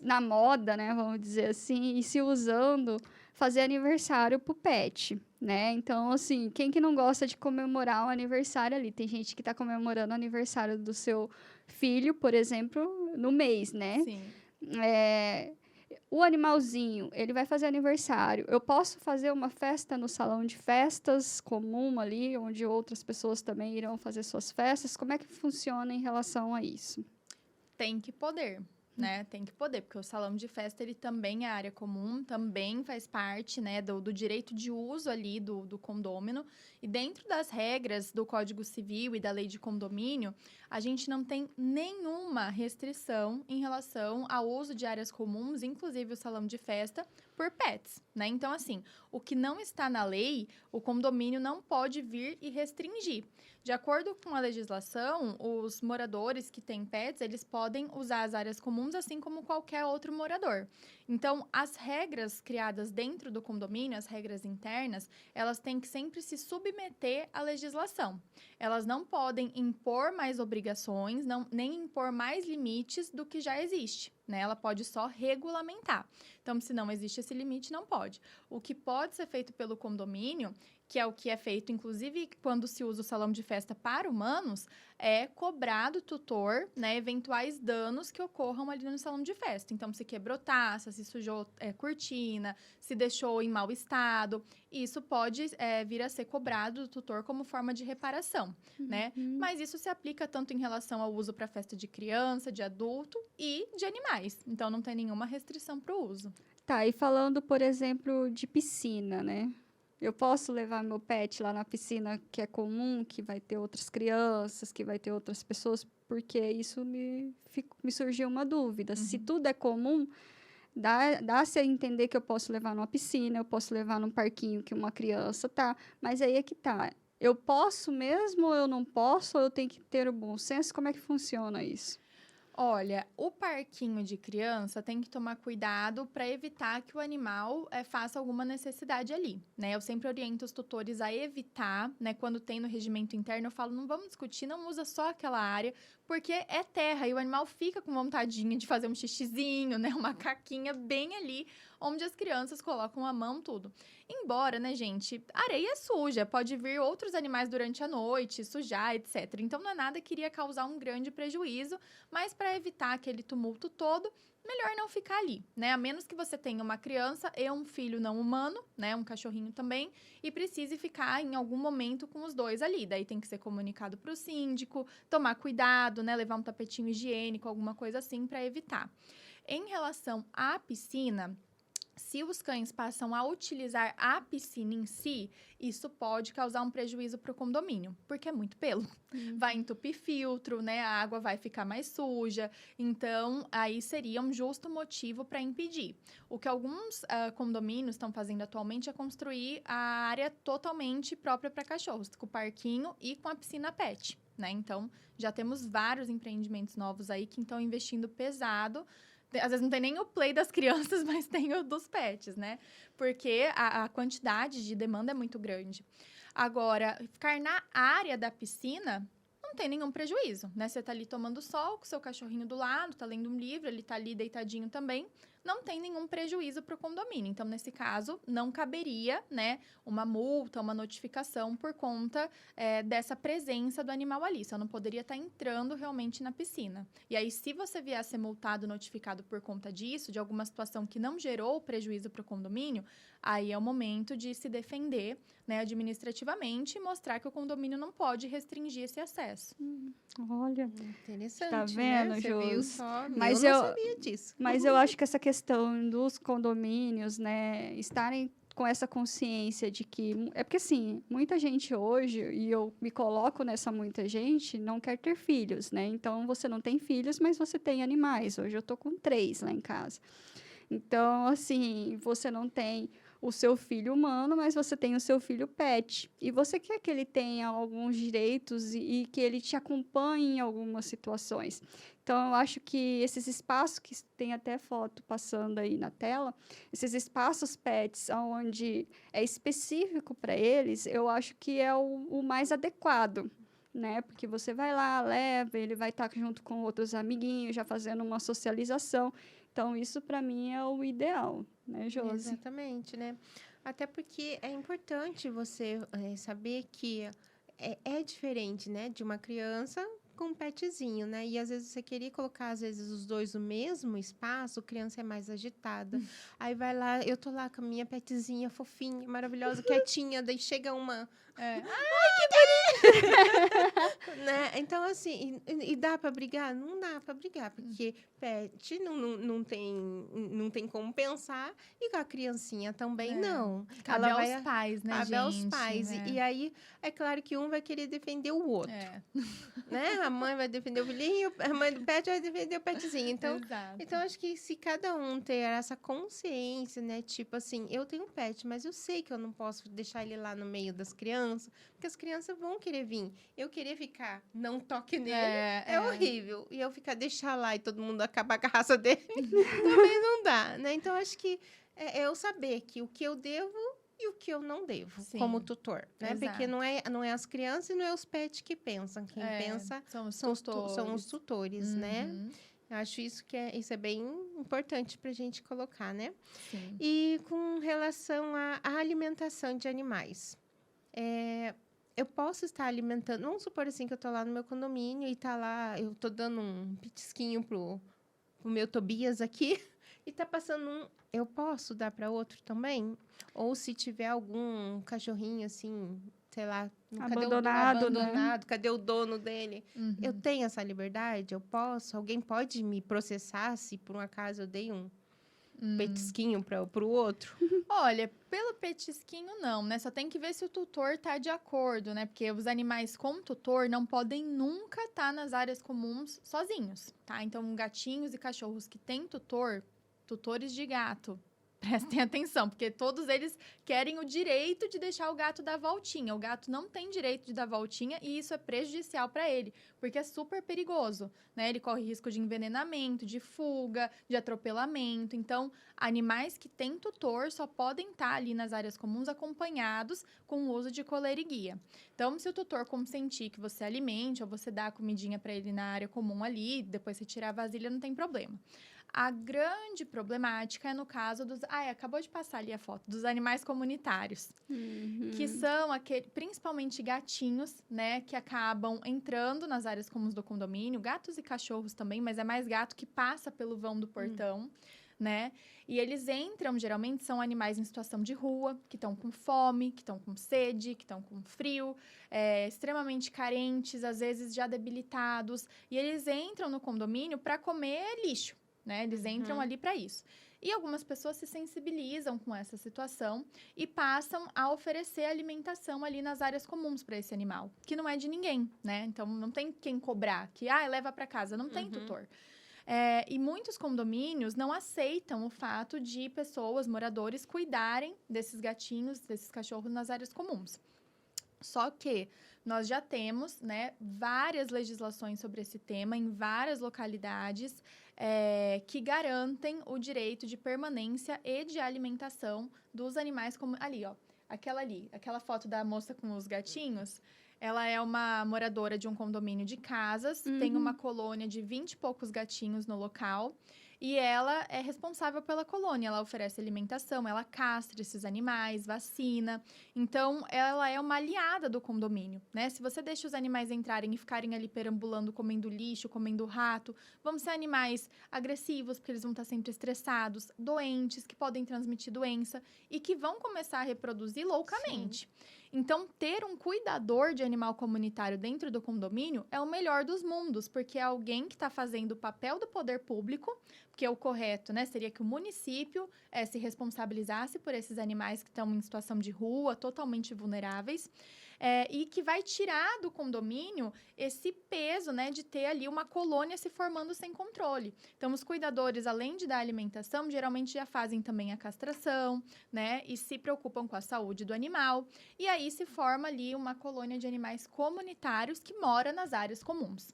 na moda, né? Vamos dizer assim, e se usando fazer aniversário pro pet, né? Então, assim, quem que não gosta de comemorar um aniversário ali? Tem gente que tá comemorando o aniversário do seu filho, por exemplo, no mês, né? Sim. O animalzinho, ele vai fazer aniversário. Eu posso fazer uma festa no salão de festas comum ali, onde outras pessoas também irão fazer suas festas? Como é que funciona em relação a isso? Tem que poder, né? Tem que poder, porque o salão de festa, ele também é área comum, também faz parte, né, do direito de uso ali do condômino. E dentro das regras do Código Civil e da Lei de Condomínio, a gente não tem nenhuma restrição em relação ao uso de áreas comuns, inclusive o salão de festa, por pets, né? Então, assim, o que não está na lei, o condomínio não pode vir e restringir. De acordo com a legislação, os moradores que têm pets, eles podem usar as áreas comuns assim como qualquer outro morador. Então, as regras criadas dentro do condomínio, as regras internas, elas têm que sempre se submeter à legislação. Elas não podem impor mais obrigações, nem impor mais limites do que já existe, né? Ela pode só regulamentar. Então, se não existe esse limite, não pode. O que pode ser feito pelo condomínio, que é o que é feito, inclusive, quando se usa o salão de festa para humanos, é cobrar do tutor, né, eventuais danos que ocorram ali no salão de festa. Então, se quebrou taça, se sujou cortina, se deixou em mau estado, isso pode vir a ser cobrado do tutor como forma de reparação, né? Mas isso se aplica tanto em relação ao uso para festa de criança, de adulto e de animais. Então, não tem nenhuma restrição para o uso. Tá, e falando, por exemplo, de piscina, né? Eu posso levar meu pet lá na piscina que é comum, que vai ter outras crianças, que vai ter outras pessoas, porque isso me surgiu uma dúvida. Se tudo é comum, dá-se a entender que eu posso levar numa piscina, eu posso levar num parquinho que uma criança tá, mas aí é que tá. Eu posso mesmo ou eu não posso, ou eu tenho que ter o bom senso? Como é que funciona isso? Olha, o parquinho de criança tem que tomar cuidado para evitar que o animal faça alguma necessidade ali, né? Eu sempre oriento os tutores a evitar, né? Quando tem no regimento interno, eu falo, não vamos discutir, não usa só aquela área, porque é terra e o animal fica com vontadinha de fazer um xixizinho, né? Uma caquinha bem ali, onde as crianças colocam a mão, tudo. Embora, né, gente, areia é suja, pode vir outros animais durante a noite, sujar, etc. Então, não é nada que iria causar um grande prejuízo, mas para evitar aquele tumulto todo, melhor não ficar ali, né? A menos que você tenha uma criança e um filho não humano, né? Um cachorrinho também, e precise ficar em algum momento com os dois ali. Daí tem que ser comunicado para o síndico, tomar cuidado, né? Levar um tapetinho higiênico, alguma coisa assim, para evitar. Em relação à piscina, Se os cães passam a utilizar a piscina em si, isso pode causar um prejuízo para o condomínio, porque é muito pelo. Vai entupir filtro, né? A água vai ficar mais suja. Então, aí seria um justo motivo para impedir. O que alguns condomínios estão fazendo atualmente é construir a área totalmente própria para cachorros, com o parquinho e com a piscina pet, né? Então, já temos vários empreendimentos novos aí que estão investindo pesado. Às vezes não tem nem o play das crianças, mas tem o dos pets, né? Porque a quantidade de demanda é muito grande. Agora, ficar na área da piscina não tem nenhum prejuízo, né? Você tá ali tomando sol com o seu cachorrinho do lado, tá lendo um livro, ele tá ali deitadinho também. Não tem nenhum prejuízo para o condomínio. Então, nesse caso, não caberia, né, uma multa, uma notificação por conta dessa presença do animal ali. Só não poderia estar entrando realmente na piscina. E aí, se você vier a ser multado, notificado por conta disso, de alguma situação que não gerou prejuízo para o condomínio, aí é o momento de se defender, né, administrativamente e mostrar que o condomínio não pode restringir esse acesso. Olha, Interessante, tá vendo, né? Você viu Josi? só, Mas eu não eu- sabia disso. Mas eu acho que essa questão dos condomínios, né, estarem com essa consciência de que... É porque, assim, muita gente hoje, e eu me coloco nessa muita gente, não quer ter filhos, né? Então, você não tem filhos, mas você tem animais. Hoje eu tô com 3 lá em casa. Então, assim, você não tem o seu filho humano, mas você tem o seu filho pet. E você quer que ele tenha alguns direitos e que ele te acompanhe em algumas situações. Então, eu acho que esses espaços, que tem até foto passando aí na tela, esses espaços pets, onde é específico para eles, eu acho que é o mais adequado, né? Porque você vai lá, leva, ele vai estar junto com outros amiguinhos, já fazendo uma socialização. Então, isso para mim é o ideal, né, Josi? Exatamente, né? Até porque é importante você saber que é diferente, né? De uma criança com um petzinho, né? E às vezes você queria colocar, às vezes, os dois no mesmo espaço, a criança é mais agitada. Aí vai lá, eu tô lá com a minha petzinha fofinha, maravilhosa, quietinha, daí chega uma... né? Então, assim, e dá pra brigar? Não dá pra brigar, porque pet não tem como pensar, e com a criancinha também não. Cabe Ela aos vai, pais, né, cabe gente? aos pais. E aí, é claro que um vai querer defender o outro, né? A mãe vai defender o filhinho, a mãe do pet vai defender o petzinho. Exato. Então, acho que se cada um ter essa consciência, né? Tipo assim, eu tenho um pet, mas eu sei que eu não posso deixar ele lá no meio das crianças, porque as crianças vão querer vir. Eu querer ficar, não toque nele, é horrível. E eu deixar lá e todo mundo acabar com a raça dele, também não dá, né? Então, acho que é eu saber que o que eu devo e o que eu não devo, Sim, como tutor, né? exato. Porque não é as crianças e não é os pets que pensam. Quem pensa são os são tutores. os tutores, né? Uhum. Eu acho isso é bem importante para a gente colocar, né? Sim. E com relação à alimentação de animais, eu posso estar alimentando... Vamos supor assim que eu tô lá no meu condomínio e tá lá, eu tô dando um petisquinho pro meu Tobias aqui e tá passando um... Eu posso dar para outro também? Ou se tiver algum cachorrinho assim, sei lá, Abandonado, né? abandonado, cadê o dono dele? Uhum. Eu tenho essa liberdade? Eu posso? Alguém pode me processar se por um acaso eu dei um petisquinho pro outro? Olha, pelo petisquinho não, né? Só tem que ver se o tutor tá de acordo, né? Porque os animais com tutor não podem nunca estar nas áreas comuns sozinhos, tá? Então, gatinhos e cachorros que têm tutor, tutores de gato, prestem atenção, porque todos eles querem o direito de deixar o gato dar voltinha. O gato não tem direito de dar voltinha e isso é prejudicial para ele, porque é super perigoso, né? Ele corre risco de envenenamento, de fuga, de atropelamento. Então, animais que têm tutor só podem estar ali nas áreas comuns acompanhados com o uso de coleira e guia. Então, se o tutor consentir que você alimente ou você dá a comidinha para ele na área comum ali, depois você tirar a vasilha, não tem problema. A grande problemática é no caso dos... acabou de passar ali a foto. Dos animais comunitários. Que são principalmente gatinhos, né? Que acabam entrando nas áreas comuns do condomínio. Gatos e cachorros também, mas é mais gato que passa pelo vão do portão, né? E eles entram, geralmente, são animais em situação de rua, que estão com fome, que estão com sede, que estão com frio, extremamente carentes, às vezes já debilitados. E eles entram no condomínio para comer lixo. Né? Eles entram ali para isso. E algumas pessoas se sensibilizam com essa situação e passam a oferecer alimentação ali nas áreas comuns para esse animal, que não é de ninguém, né? Então, não tem quem cobrar, que, leva para casa, não tem tutor. E muitos condomínios não aceitam o fato de pessoas, moradores, cuidarem desses gatinhos, desses cachorros nas áreas comuns. Só que nós já temos, né, várias legislações sobre esse tema em várias localidades que garantem o direito de permanência e de alimentação dos animais, como ali, ó, aquela foto da moça com os gatinhos. Ela é uma moradora de um condomínio de casas, tem uma colônia de 20 e poucos gatinhos no local. E ela é responsável pela colônia, ela oferece alimentação, ela castra esses animais, vacina. Então, ela é uma aliada do condomínio, né? Se você deixa os animais entrarem e ficarem ali perambulando, comendo lixo, comendo rato, vão ser animais agressivos, porque eles vão estar sempre estressados, doentes, que podem transmitir doença e que vão começar a reproduzir loucamente. Sim. Então, ter um cuidador de animal comunitário dentro do condomínio é o melhor dos mundos, porque é alguém que está fazendo o papel do poder público, porque o correto, né, seria que o município se responsabilizasse por esses animais que estão em situação de rua, totalmente vulneráveis, e que vai tirar do condomínio esse peso, né, de ter ali uma colônia se formando sem controle. Então, os cuidadores, além de dar alimentação, geralmente já fazem também a castração, né, e se preocupam com a saúde do animal. E aí se forma ali uma colônia de animais comunitários que mora nas áreas comuns.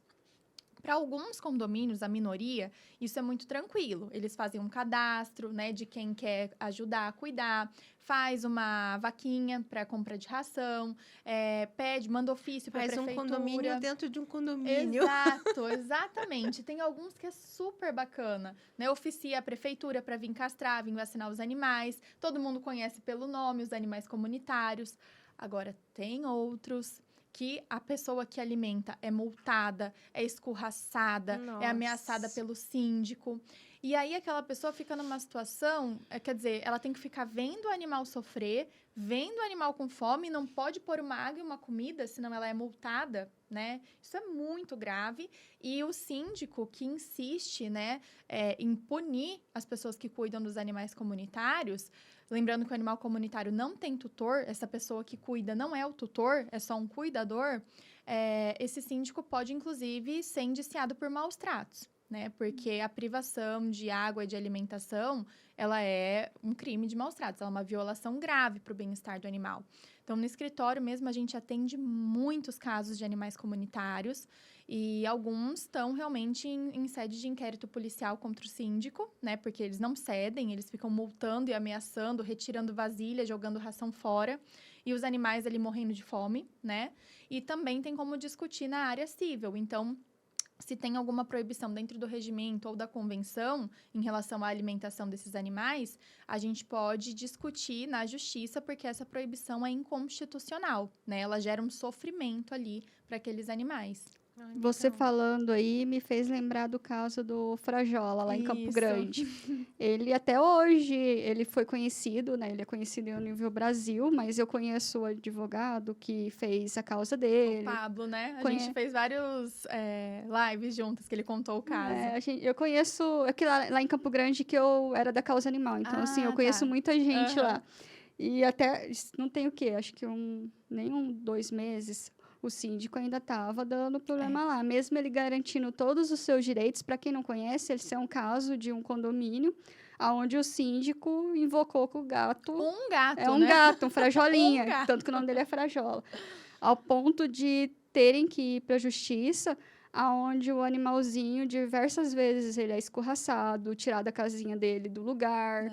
Para alguns condomínios, a minoria, isso é muito tranquilo. Eles fazem um cadastro, né, de quem quer ajudar a cuidar, faz uma vaquinha para compra de ração, manda ofício para a prefeitura. Faz um condomínio dentro de um condomínio. Exato, exatamente. Tem alguns que é super bacana, né? Oficia a prefeitura para vir castrar, vir vacinar os animais. Todo mundo conhece pelo nome os animais comunitários. Agora, tem outros que a pessoa que alimenta é multada, é escorraçada, é ameaçada pelo síndico. E aí, aquela pessoa fica numa situação, quer dizer, ela tem que ficar vendo o animal sofrer, vendo o animal com fome, não pode pôr uma água e uma comida, senão ela é multada, né? Isso é muito grave. E o síndico que insiste, né, em punir as pessoas que cuidam dos animais comunitários, lembrando que o animal comunitário não tem tutor, essa pessoa que cuida não é o tutor, é só um cuidador, esse síndico pode, inclusive, ser indiciado por maus tratos, né? Porque a privação de água e de alimentação, ela é um crime de maus tratos, ela é uma violação grave para o bem-estar do animal. Então, no escritório mesmo, a gente atende muitos casos de animais comunitários e alguns estão realmente em sede de inquérito policial contra o síndico, né? Porque eles não cedem, eles ficam multando e ameaçando, retirando vasilha, jogando ração fora e os animais ali morrendo de fome, né? E também tem como discutir na área civil. Então, se tem alguma proibição dentro do regimento ou da convenção em relação à alimentação desses animais, a gente pode discutir na justiça porque essa proibição é inconstitucional, né? Ela gera um sofrimento ali para aqueles animais. Você falando aí me fez lembrar do caso do Frajola, lá em Campo Grande. Ele, até hoje, ele foi conhecido, né? Ele é conhecido em nível Brasil, mas eu conheço o advogado que fez a causa dele. O Pablo, né? A gente fez vários lives juntos que ele contou o caso. Eu conheço, aqui lá em Campo Grande, que eu era da causa animal. Então, assim, eu conheço muita gente lá. E até, não tem o quê? Acho que nem 2 meses... O síndico ainda estava dando problema lá. Mesmo ele garantindo todos os seus direitos, para quem não conhece, esse é um caso de um condomínio onde o síndico invocou que o gato... Um gato, é um gato, um frajolinha. Tanto que o nome dele é Frajola. Ao ponto de terem que ir para a justiça, aonde o animalzinho, diversas vezes, ele é escorraçado, tirado da casinha dele do lugar.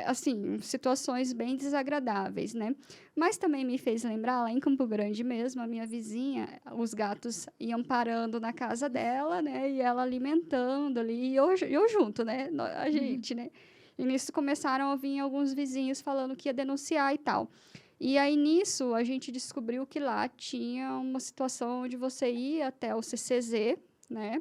Assim, situações bem desagradáveis, né? Mas também me fez lembrar, lá em Campo Grande mesmo, a minha vizinha, os gatos iam parando na casa dela, né? E ela alimentando ali, e eu junto, né? A gente, né? E nisso começaram a vir alguns vizinhos falando que ia denunciar e tal. E aí, nisso, a gente descobriu que lá tinha uma situação onde você ia até o CCZ, né?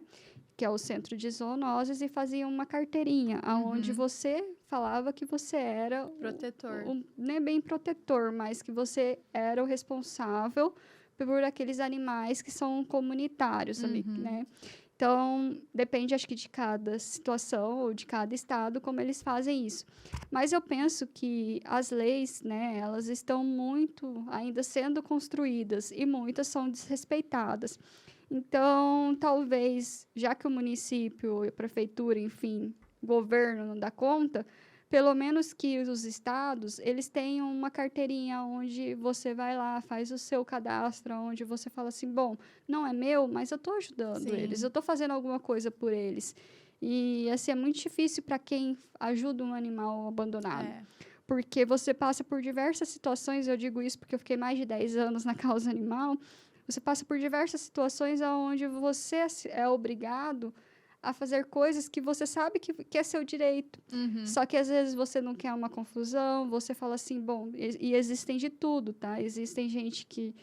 Que é o Centro de Zoonoses, e fazia uma carteirinha, onde você falava que você era... Protetor. Nem bem protetor, mas que você era o responsável por aqueles animais que são comunitários ali, né? Então, depende, acho que, de cada situação ou de cada estado, como eles fazem isso. Mas eu penso que as leis, né, elas estão muito ainda sendo construídas e muitas são desrespeitadas. Então, talvez, já que o município, a prefeitura, enfim, o governo não dá conta, pelo menos que os estados, eles tenham uma carteirinha onde você vai lá, faz o seu cadastro, onde você fala assim, bom, não é meu, mas eu estou ajudando eles, eu estou fazendo alguma coisa por eles. E, assim, é muito difícil para quem ajuda um animal abandonado. Porque você passa por diversas situações, eu digo isso porque eu fiquei mais de 10 anos na causa animal, você passa por diversas situações onde você é obrigado a fazer coisas que você sabe que é seu direito. Só que, às vezes, você não quer uma confusão, você fala assim, bom, e existem de tudo, tá? Existem gente que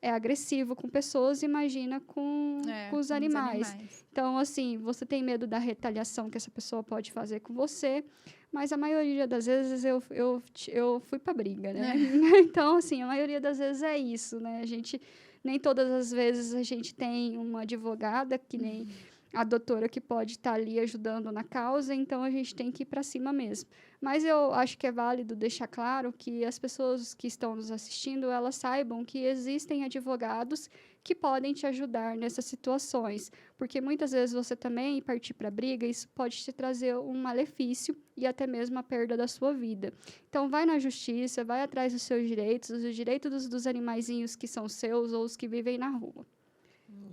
é agressivo com pessoas, imagina com os animais. Então, assim, você tem medo da retaliação que essa pessoa pode fazer com você, mas a maioria das vezes eu fui pra briga, né? Então, assim, a maioria das vezes é isso, né? Nem todas as vezes a gente tem uma advogada, que nem a doutora, que pode estar ali ajudando na causa, então a gente tem que ir para cima mesmo. Mas eu acho que é válido deixar claro que as pessoas que estão nos assistindo, elas saibam que existem advogados que podem te ajudar nessas situações, porque muitas vezes você também partir para a briga, isso pode te trazer um malefício e até mesmo a perda da sua vida. Então, vai na justiça, vai atrás dos seus direitos, os direitos dos animaizinhos que são seus ou os que vivem na rua.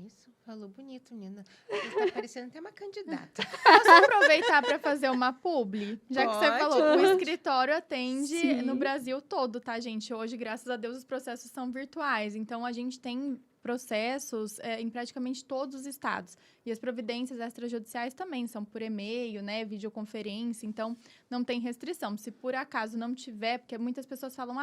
Isso, falou bonito, menina. Você tá parecendo até uma candidata. Posso aproveitar para fazer uma publi? Já que você Pode. falou, o escritório atende Sim. no Brasil todo, tá, gente? Hoje, graças a Deus, os processos são virtuais. Então, a gente tem processos em praticamente todos os estados. E as providências extrajudiciais também são por e-mail, né, videoconferência, então não tem restrição. Se por acaso não tiver, porque muitas pessoas falam,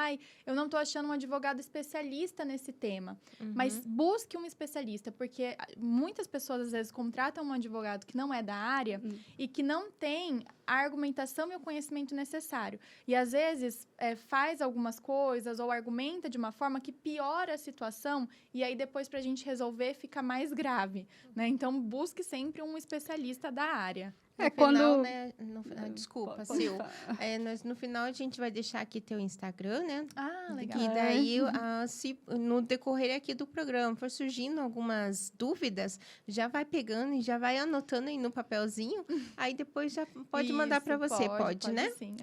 eu não estou achando um advogado especialista nesse tema. Mas busque um especialista, porque muitas pessoas, às vezes, contratam um advogado que não é da área e que não tem a argumentação e o conhecimento necessário. E, às vezes, faz algumas coisas ou argumenta de uma forma que piora a situação e aí, depois, para a gente resolver, fica mais grave, né? Então, busque sempre um especialista da área. No final, né? Desculpa, Sil. No final, a gente vai deixar aqui teu Instagram, né? Legal. E daí, se no decorrer aqui do programa for surgindo algumas dúvidas, já vai pegando e já vai anotando aí no papelzinho. Aí depois já pode mandar para você, pode, né? Sim.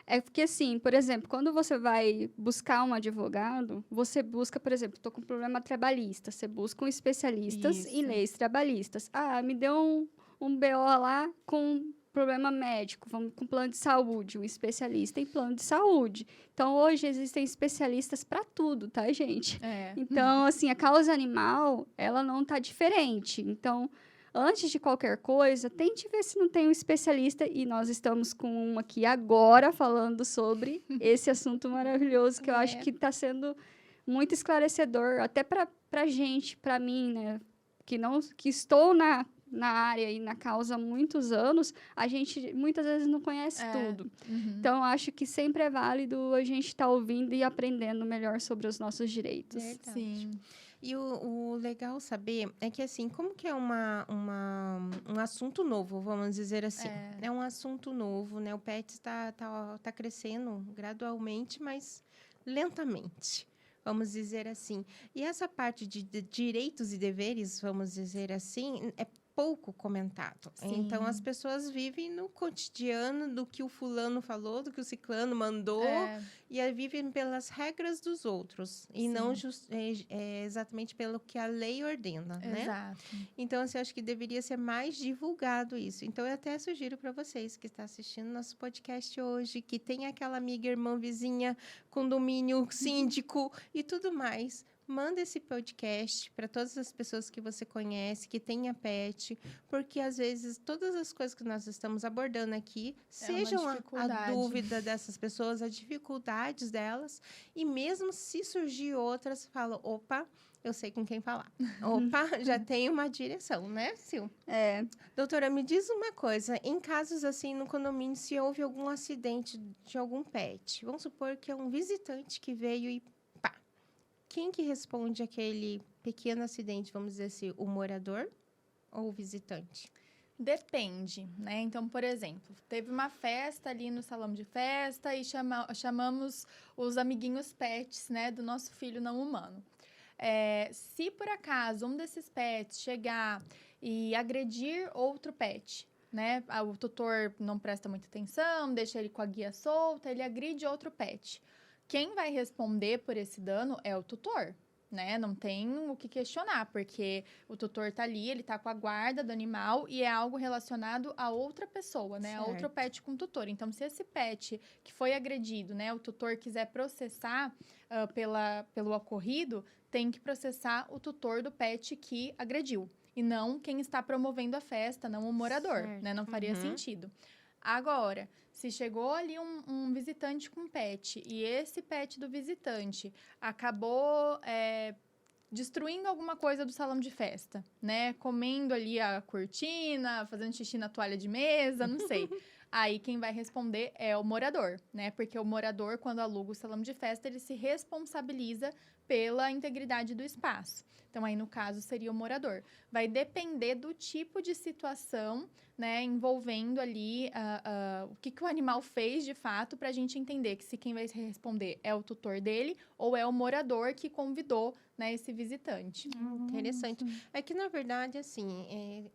É porque, assim, por exemplo, quando você vai buscar um advogado, você busca, por exemplo, estou com problema trabalhista, você busca um especialista em leis trabalhistas. Me deu um BO lá com problema médico, vamos com plano de saúde, um especialista em plano de saúde. Então, hoje existem especialistas para tudo, tá, gente? Então, assim, a causa animal, ela não tá diferente. Então, antes de qualquer coisa, tente ver se não tem um especialista. E nós estamos com um aqui agora falando sobre esse assunto maravilhoso, que eu acho que está sendo muito esclarecedor, até para a gente, para mim, né? Que estou na área e na causa há muitos anos, a gente muitas vezes não conhece tudo. Então, acho que sempre é válido a gente estar ouvindo e aprendendo melhor sobre os nossos direitos. Verdade. Sim. E o legal saber é que, assim, como que é um assunto novo, vamos dizer assim. É um assunto novo, né? O PET está crescendo gradualmente, mas lentamente, vamos dizer assim. E essa parte de direitos e deveres, vamos dizer assim, é pouco comentado. Sim. Então, as pessoas vivem no cotidiano do que o fulano falou, do que o ciclano mandou, e vivem pelas regras dos outros, e não exatamente pelo que a lei ordena, né? Exato. Então, assim, eu acho que deveria ser mais divulgado isso. Então, eu até sugiro para vocês que estão assistindo nosso podcast hoje, que tem aquela amiga, irmã, vizinha, condomínio, síndico e tudo mais, manda esse podcast para todas as pessoas que você conhece, que tenha pet, porque às vezes todas as coisas que nós estamos abordando aqui sejam a dúvida dessas pessoas, as dificuldades delas, e mesmo se surgir outras, fala, opa, eu sei com quem falar. Opa, já tem uma direção, né, Sil? Doutora, me diz uma coisa, em casos assim no condomínio, se houve algum acidente de algum pet, vamos supor que é um visitante que veio e quem que responde aquele pequeno acidente, vamos dizer assim, o morador ou o visitante? Depende, né? Então, por exemplo, teve uma festa ali no salão de festa e chamamos os amiguinhos pets, né, do nosso filho não humano. Se por acaso um desses pets chegar e agredir outro pet, né, o tutor não presta muita atenção, deixa ele com a guia solta, ele agride outro pet. Quem vai responder por esse dano é o tutor. Né? Não tem o que questionar, porque o tutor tá ali, ele tá com a guarda do animal e é algo relacionado a outra pessoa, né? A outro pet com o tutor. Então, se esse pet que foi agredido, né, o tutor quiser processar pelo ocorrido, tem que processar o tutor do pet que agrediu. E não quem está promovendo a festa, não o morador, né? Não faria sentido. Agora, se chegou ali um visitante com pet e esse pet do visitante acabou destruindo alguma coisa do salão de festa, né? Comendo ali a cortina, fazendo xixi na toalha de mesa, não sei. Aí quem vai responder é o morador, né? Porque o morador, quando aluga o salão de festa, ele se responsabiliza pela integridade do espaço. Então, aí, no caso, seria o morador. Vai depender do tipo de situação, né, envolvendo ali o que o animal fez, de fato, para a gente entender que se quem vai responder é o tutor dele ou é o morador que convidou, né, esse visitante. Interessante. É que, na verdade, assim,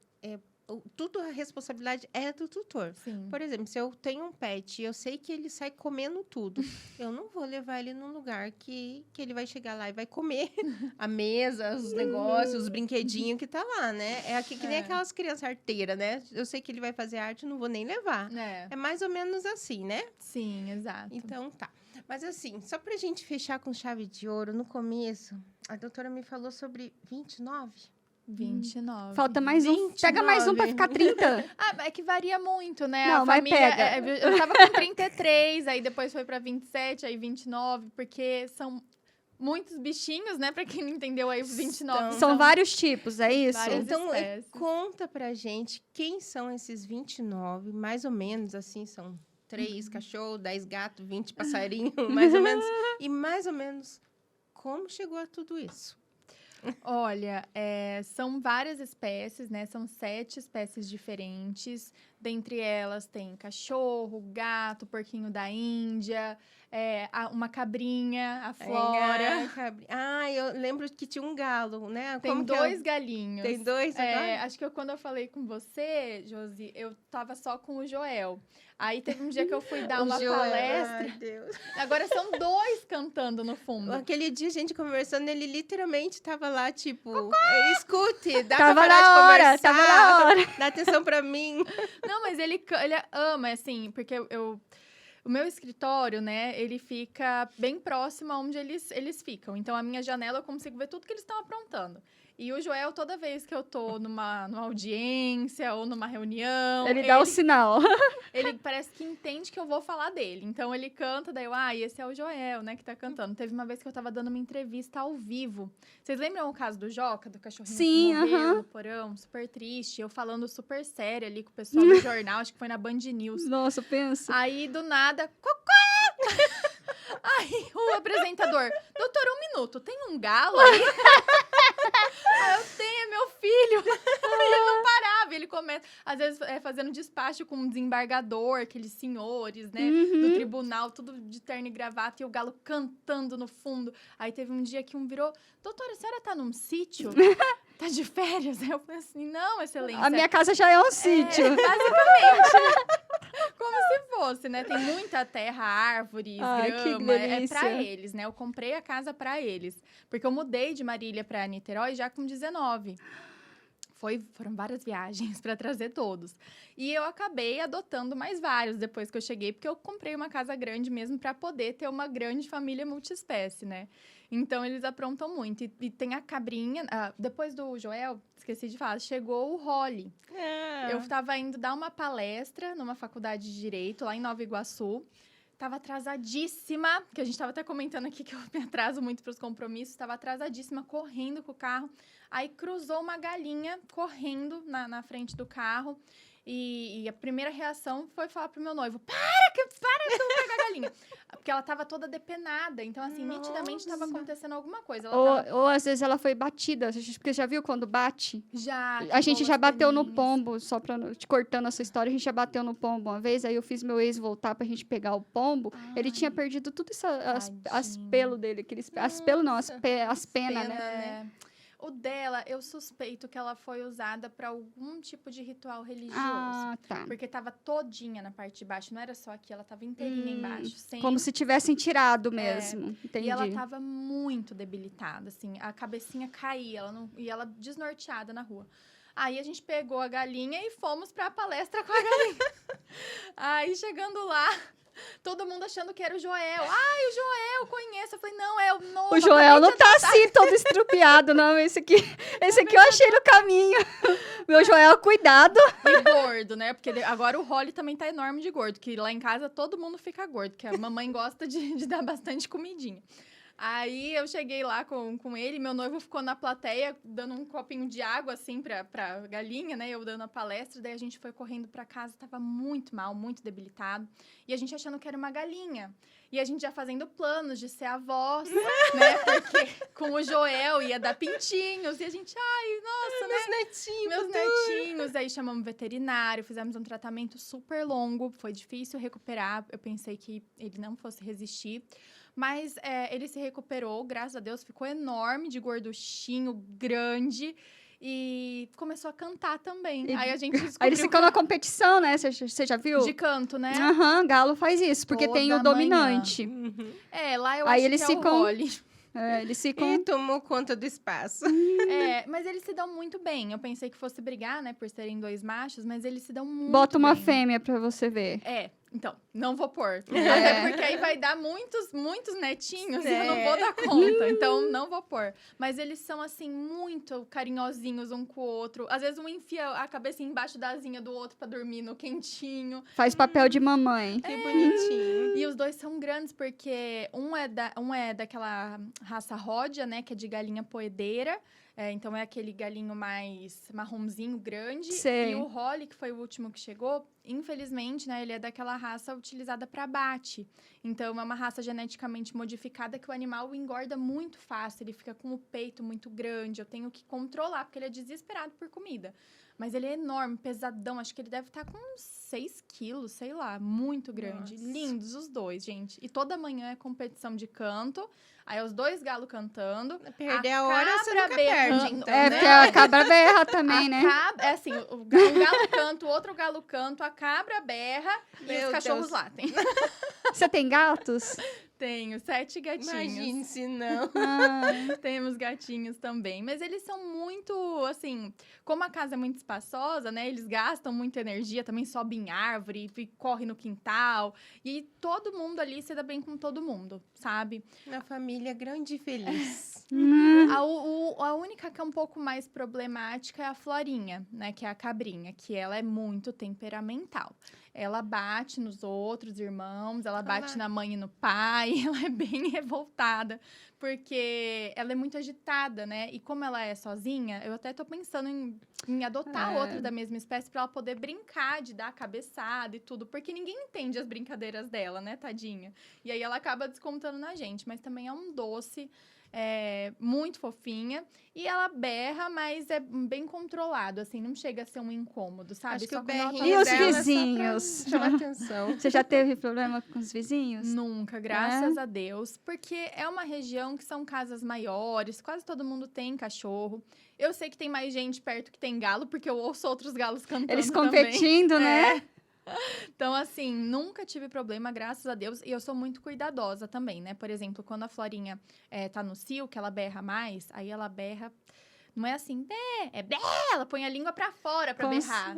tudo a responsabilidade é do tutor. Sim. Por exemplo, se eu tenho um pet e eu sei que ele sai comendo tudo, eu não vou levar ele num lugar que ele vai chegar lá e vai comer a mesa, os negócios, os brinquedinhos que tá lá, né? É aqui que nem aquelas crianças arteiras, né? Eu sei que ele vai fazer arte, não vou nem levar. É mais ou menos assim, né? Sim, exato. Então, tá. Mas assim, só pra gente fechar com chave de ouro, no começo, a doutora me falou sobre 29. 29. Falta mais um. 29. Pega mais um pra ficar 30. É que varia muito, né? Não, a mas família, pega. Eu tava com 33, aí depois foi pra 27, aí 29, porque são muitos bichinhos, né? Pra quem não entendeu aí, os 29. São vários tipos, é isso? Várias Então, espécies. conta pra gente quem são esses 29, mais ou menos, assim, são 3 cachorros, 10 gatos, 20 passarinhos, mais ou menos. E mais ou menos, como chegou a tudo isso? Olha, são várias espécies, né? São 7 espécies diferentes. Dentre elas tem cachorro, gato, porquinho da Índia, uma cabrinha, a Flora. Eu lembro que tinha um galo, né? Tem Como que 2 galinhos. Tem 2 agora? Acho que quando eu falei com você, Josi, eu tava só com o Joel. Aí teve um dia que eu fui dar uma palestra. Ai, Deus. Agora são 2 cantando no fundo. Aquele dia, a gente conversando, ele literalmente tava lá, tipo, escute, dá Tava pra parar na de hora, conversar, tava na hora. dá atenção pra mim. Não, mas ele ama, assim, porque o meu escritório, né, ele fica bem próximo aonde eles ficam. Então, a minha janela, eu consigo ver tudo que eles estão aprontando. E o Joel, toda vez que eu tô numa audiência ou numa reunião... Ele dá o sinal. Ele parece que entende que eu vou falar dele. Então, ele canta, daí eu... esse é o Joel, né, que tá cantando. Teve uma vez que eu tava dando uma entrevista ao vivo. Vocês lembram o caso do Joca, do cachorrinho Sim, que morreu no porão? Super triste. Eu falando super séria ali com o pessoal do jornal. Acho que foi na Band News. Nossa, pensa. Aí, do nada... Cocó! Aí, o apresentador... Doutor, 1 minuto. Tem um galo aí? Aí eu tenho, é meu filho. E ele não parava. Ele começa, às vezes, fazendo despacho com um desembargador, aqueles senhores, né? Do tribunal, tudo de terno e gravata. E o galo cantando no fundo. Aí teve um dia que um virou... Doutora, a senhora tá num sítio? Tá de férias? Aí eu falei assim, não, excelência. A minha casa já é um sítio. Basicamente. Como se fosse, né? Tem muita terra, árvores, que grama. É delícia. pra eles, né? Eu comprei a casa pra eles. Porque eu mudei de Marília pra Niterói já com 19. Foram várias viagens para trazer todos. E eu acabei adotando mais vários depois que eu cheguei, porque eu comprei uma casa grande mesmo para poder ter uma grande família multiespécie, né? Então, eles aprontam muito. E tem a cabrinha... depois do Joel, esqueci de falar, chegou o Holly. Eu estava indo dar uma palestra numa faculdade de Direito, lá em Nova Iguaçu. Tava atrasadíssima, que a gente tava até comentando aqui que eu me atraso muito para os compromissos. Tava atrasadíssima, correndo com o carro. Aí, cruzou uma galinha correndo na frente do carro. E a primeira reação foi falar pro meu noivo, para para de pegar a galinha. Porque ela tava toda depenada. Então, assim, nitidamente tava acontecendo alguma coisa. Ela tava... Ou às vezes ela foi batida. Porque já viu quando bate? Já. A gente já bateu no peninhas. pombo, só pra te cortando essa história, a gente já bateu no pombo uma vez, aí eu fiz meu ex voltar pra gente pegar o pombo, ele tinha perdido tudo isso, as pelos dele, as pelos não, as penas, né? É. O dela, eu suspeito que ela foi usada pra algum tipo de ritual religioso. Ah, tá. Porque tava todinha na parte de baixo, não era só aqui, ela tava inteirinha embaixo. Sem... Como se tivessem tirado mesmo, entendi. E ela tava muito debilitada, assim, a cabecinha caía, e ela desnorteada na rua. Aí a gente pegou a galinha e fomos pra palestra com a galinha. Aí chegando lá, todo mundo achando que era o Joel. Ai, o Joel, conheço. Eu falei, não, é o novo. O Joel não tá assim, todo estrupiado, não. Esse aqui eu achei no caminho. Meu Joel, cuidado. E gordo, né? Porque agora o Holly também tá enorme de gordo. Que lá em casa todo mundo fica gordo. Que a mamãe gosta de dar bastante comidinha. Aí eu cheguei lá com ele, meu noivo ficou na plateia dando um copinho de água, assim, pra galinha, né? Eu dando a palestra, daí a gente foi correndo pra casa, tava muito mal, muito debilitado. E a gente achando que era uma galinha. E a gente já fazendo planos de ser avós, né? Porque com o Joel ia dar pintinhos. E a gente, nossa, né? Meus netinhos. Aí chamamos veterinário, fizemos um tratamento super longo. Foi difícil recuperar. Eu pensei que ele não fosse resistir. Mas ele se recuperou, graças a Deus, ficou enorme, de gorduchinho, grande. E começou a cantar também. Aí a gente descobriu... Aí eles ficam na competição, né? Você já viu? De canto, né? Aham, galo faz isso, porque Toda tem o dominante. Lá eu Aí acho eles que é ficam... o Holly. Eles ficam... E tomou conta do espaço. Mas eles se dão muito bem. Eu pensei que fosse brigar, né? Por serem 2 machos, mas eles se dão muito Bota uma bem. fêmea pra você ver. Então, não vou pôr. Até porque aí vai dar muitos netinhos e eu não vou dar conta. Então, não vou pôr. Mas eles são, assim, muito carinhosinhos um com o outro. Às vezes, um enfia a cabeça embaixo da asinha do outro pra dormir no quentinho. Faz papel de mamãe. Que bonitinho. E os dois são grandes porque um é daquela raça Rhodia, né? Que é de galinha poedeira. Então, é aquele galinho mais marronzinho, grande. Sei. E o Holly, que foi o último que chegou, infelizmente, né? Ele é daquela raça utilizada para abate. Então, é uma raça geneticamente modificada que o animal engorda muito fácil. Ele fica com o peito muito grande. Eu tenho que controlar, porque ele é desesperado por comida. Mas ele é enorme, pesadão. Acho que ele deve estar com uns 6 quilos, sei lá. Muito grande. Nossa. Lindos os dois, gente. E toda manhã é competição de canto. Aí os 2 galos cantando. Perder a hora, você cabra nunca berrando, perde, então, né? Porque a cabra berra também, né? É assim, um galo canta, o outro galo canta, a cabra berra e Meu os cachorros Deus. latem. Você tem gatos? Tenho 7 gatinhos. Imagine se não. Temos gatinhos também. Mas eles são muito, assim... Como a casa é muito espaçosa, né? Eles gastam muita energia, também sobem em árvore, correm no quintal. E todo mundo ali se dá bem com todo mundo, sabe? Na família grande e feliz. A única que é um pouco mais problemática é a Florinha, né? Que é a cabrinha, que ela é muito temperamental. Ela bate nos outros irmãos, ela bate na mãe e no pai, ela é bem revoltada, porque ela é muito agitada, né? E como ela é sozinha, eu até tô pensando em adotar outra da mesma espécie pra ela poder brincar, de dar cabeçada e tudo, porque ninguém entende as brincadeiras dela, né, tadinha? E aí ela acaba descontando na gente, mas também é um doce. Muito fofinha. E ela berra, mas é bem controlado, assim, não chega a ser um incômodo, sabe? Acho que Só o quando ela tá berrinho E os dela é só pra vizinhos? chamar atenção. Você já teve problema com os vizinhos? Nunca, graças a Deus. Porque é uma região que são casas maiores, quase todo mundo tem cachorro. Eu sei que tem mais gente perto que tem galo, porque eu ouço outros galos cantando Eles também. competindo, né? Então, assim, nunca tive problema, graças a Deus. E eu sou muito cuidadosa também, né? Por exemplo, quando a Florinha tá no cio, que ela berra mais, aí ela berra... Não é assim, é bé, ela põe a língua pra fora pra berrar.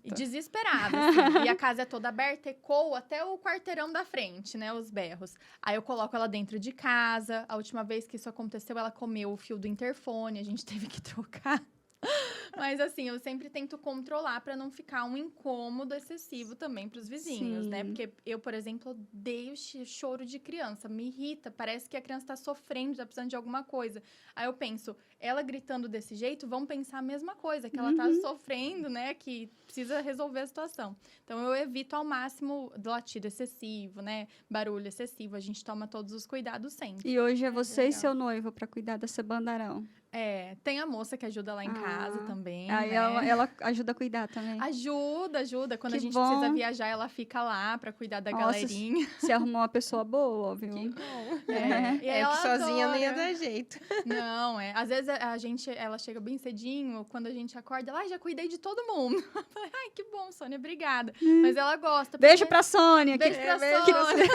E desesperada, assim. E a casa é toda aberta, ecoa até o quarteirão da frente, né? Os berros. Aí eu coloco ela dentro de casa. A última vez que isso aconteceu, ela comeu o fio do interfone. A gente teve que trocar. Mas assim, eu sempre tento controlar para não ficar um incômodo excessivo também para os vizinhos, né? Sim. Porque eu, por exemplo, odeio choro de criança, me irrita, parece que a criança tá sofrendo, tá precisando de alguma coisa. Aí eu penso, ela gritando desse jeito, vão pensar a mesma coisa, que ela tá sofrendo, né? Que precisa resolver a situação. Então eu evito ao máximo latido excessivo, né? Barulho excessivo, a gente toma todos os cuidados sempre. E hoje é você e legal. seu noivo para cuidar dessa bandarão. É, tem a moça que ajuda lá em casa também, Aí né? ela ajuda a cuidar também. Ajuda. Quando Que a gente bom. precisa viajar, ela fica lá pra cuidar da Nossa, galerinha. Você arrumou uma pessoa boa, viu? Que bom. E É ela que sozinha não ia adora. dar jeito. Não, às vezes ela chega bem cedinho, quando a gente acorda, ela, já cuidei de todo mundo. Eu falei, ai, que bom, Sônia, obrigada. Mas ela gosta. Beijo porque- pra Sônia. Beijo pra beijo. Sônia.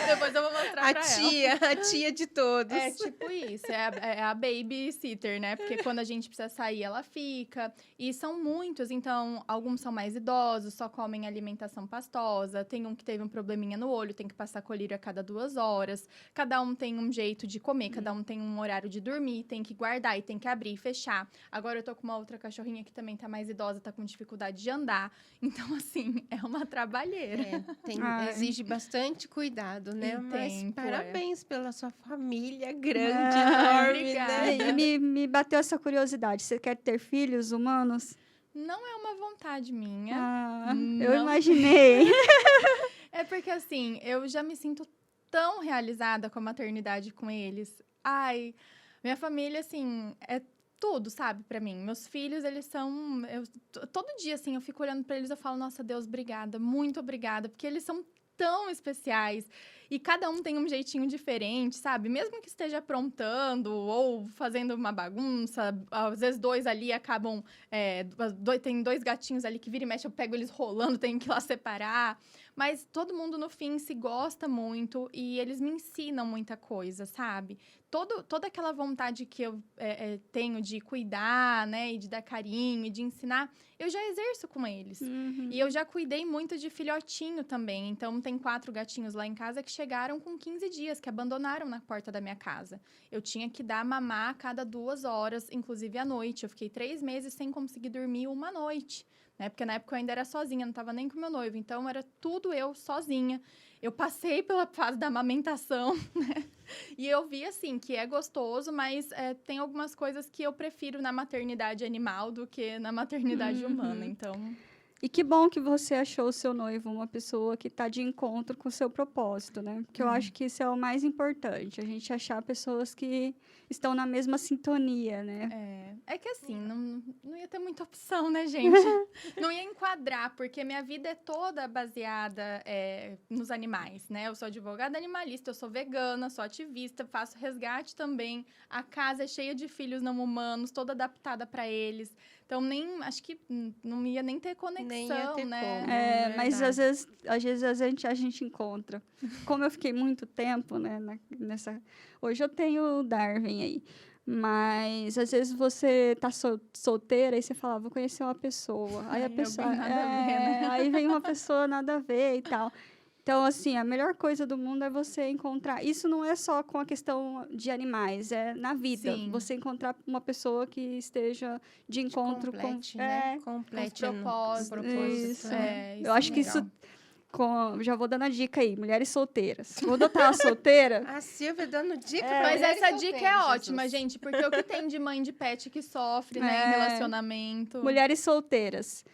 Depois eu vou mostrar A pra ela. a tia de todos. É tipo isso, é a babysitter, né? Porque quando a gente precisa sair, ela fica. E são muitos, então, alguns são mais idosos, só comem alimentação pastosa. Tem um que teve um probleminha no olho, tem que passar colírio a cada 2 horas. Cada um tem um jeito de comer, cada um tem um horário de dormir, tem que guardar e tem que abrir e fechar. Agora eu tô com uma outra cachorrinha que também tá mais idosa, tá com dificuldade de andar. Então, assim, é uma trabalheira. Ai. Exige bastante cuidado, né? E Mas tempo, parabéns pela sua família grande, Ah, enorme, obrigada. né? E me bateu essa curiosidade. Você quer ter filhos humanos? Não é uma vontade minha. Ah, Não. eu imaginei. É porque, assim, eu já me sinto tão realizada com a maternidade com eles. Ai, minha família, assim, é tudo, sabe, pra mim. Meus filhos, eles são... todo dia, assim, eu fico olhando pra eles e eu falo, nossa, Deus, obrigada, muito obrigada, porque eles são tão especiais. E cada um tem um jeitinho diferente, sabe? Mesmo que esteja aprontando ou fazendo uma bagunça, às vezes 2 ali acabam... tem 2 gatinhos ali que vira e mexe, eu pego eles rolando, tenho que ir lá separar. Mas todo mundo, no fim, se gosta muito e eles me ensinam muita coisa, sabe? Toda aquela vontade que eu tenho de cuidar, né? E de dar carinho, e de ensinar, eu já exerço com eles. E eu já cuidei muito de filhotinho também. Então, tem 4 gatinhos lá em casa que chegaram com 15 dias, que abandonaram na porta da minha casa. Eu tinha que dar mamar a cada 2 horas, inclusive à noite. Eu fiquei 3 meses sem conseguir dormir uma noite, né? Porque na época eu ainda era sozinha, não estava nem com meu noivo. Então, era tudo eu sozinha. Eu passei pela fase da amamentação, né? E eu vi, assim, que é gostoso, mas tem algumas coisas que eu prefiro na maternidade animal do que na maternidade humana, então... E que bom que você achou o seu noivo uma pessoa que está de encontro com o seu propósito, né? Porque eu acho que isso é o mais importante, a gente achar pessoas que estão na mesma sintonia, né? É que assim, não ia ter muita opção, né, gente? Não ia enquadrar, porque minha vida é toda baseada nos animais, né? Eu sou advogada animalista, eu sou vegana, sou ativista, faço resgate também. A casa é cheia de filhos não humanos, toda adaptada para eles. Então, acho que não ia nem ter conexão, Nem ia ter né? como. Mas Verdade. às vezes a gente encontra. Como eu fiquei muito tempo, né, hoje eu tenho o Darwin aí. Mas às vezes você tá solteira e você fala, vou conhecer uma pessoa. Aí a pessoa. alguém nada a ver, né? Aí vem uma pessoa nada a ver e tal. Então, assim, a melhor coisa do mundo é você encontrar. Isso não é só com a questão de animais, é na vida. Sim. Você encontrar uma pessoa que esteja de encontro Complete, com. né? Com Complete os propósitos. Isso. Isso Eu acho que é legal. isso. Já vou dando a dica aí, mulheres solteiras. Quando eu tava solteira, A Silvia dando dica pra Mas mulheres essa dica é solteiras, ótima, Jesus. gente, porque o que tem de mãe de pet que sofre, né, em relacionamento. mulheres solteiras.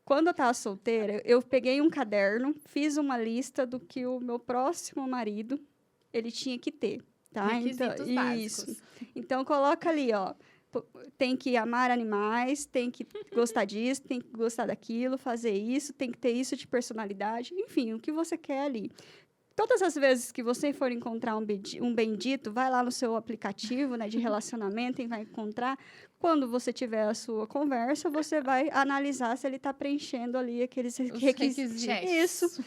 Quando eu tava solteira, eu peguei um caderno, fiz uma lista do que o meu próximo marido, ele tinha que ter, tá? Requisitos básicos. Isso. Então, coloca ali, ó. Tem que amar animais, tem que gostar disso, tem que gostar daquilo, fazer isso, tem que ter isso de personalidade. Enfim, o que você quer ali. Todas as vezes que você for encontrar um bendito, vai lá no seu aplicativo, né, de relacionamento e vai encontrar. Quando você tiver a sua conversa, você vai analisar se ele está preenchendo ali aqueles requisitos. Checks. Isso.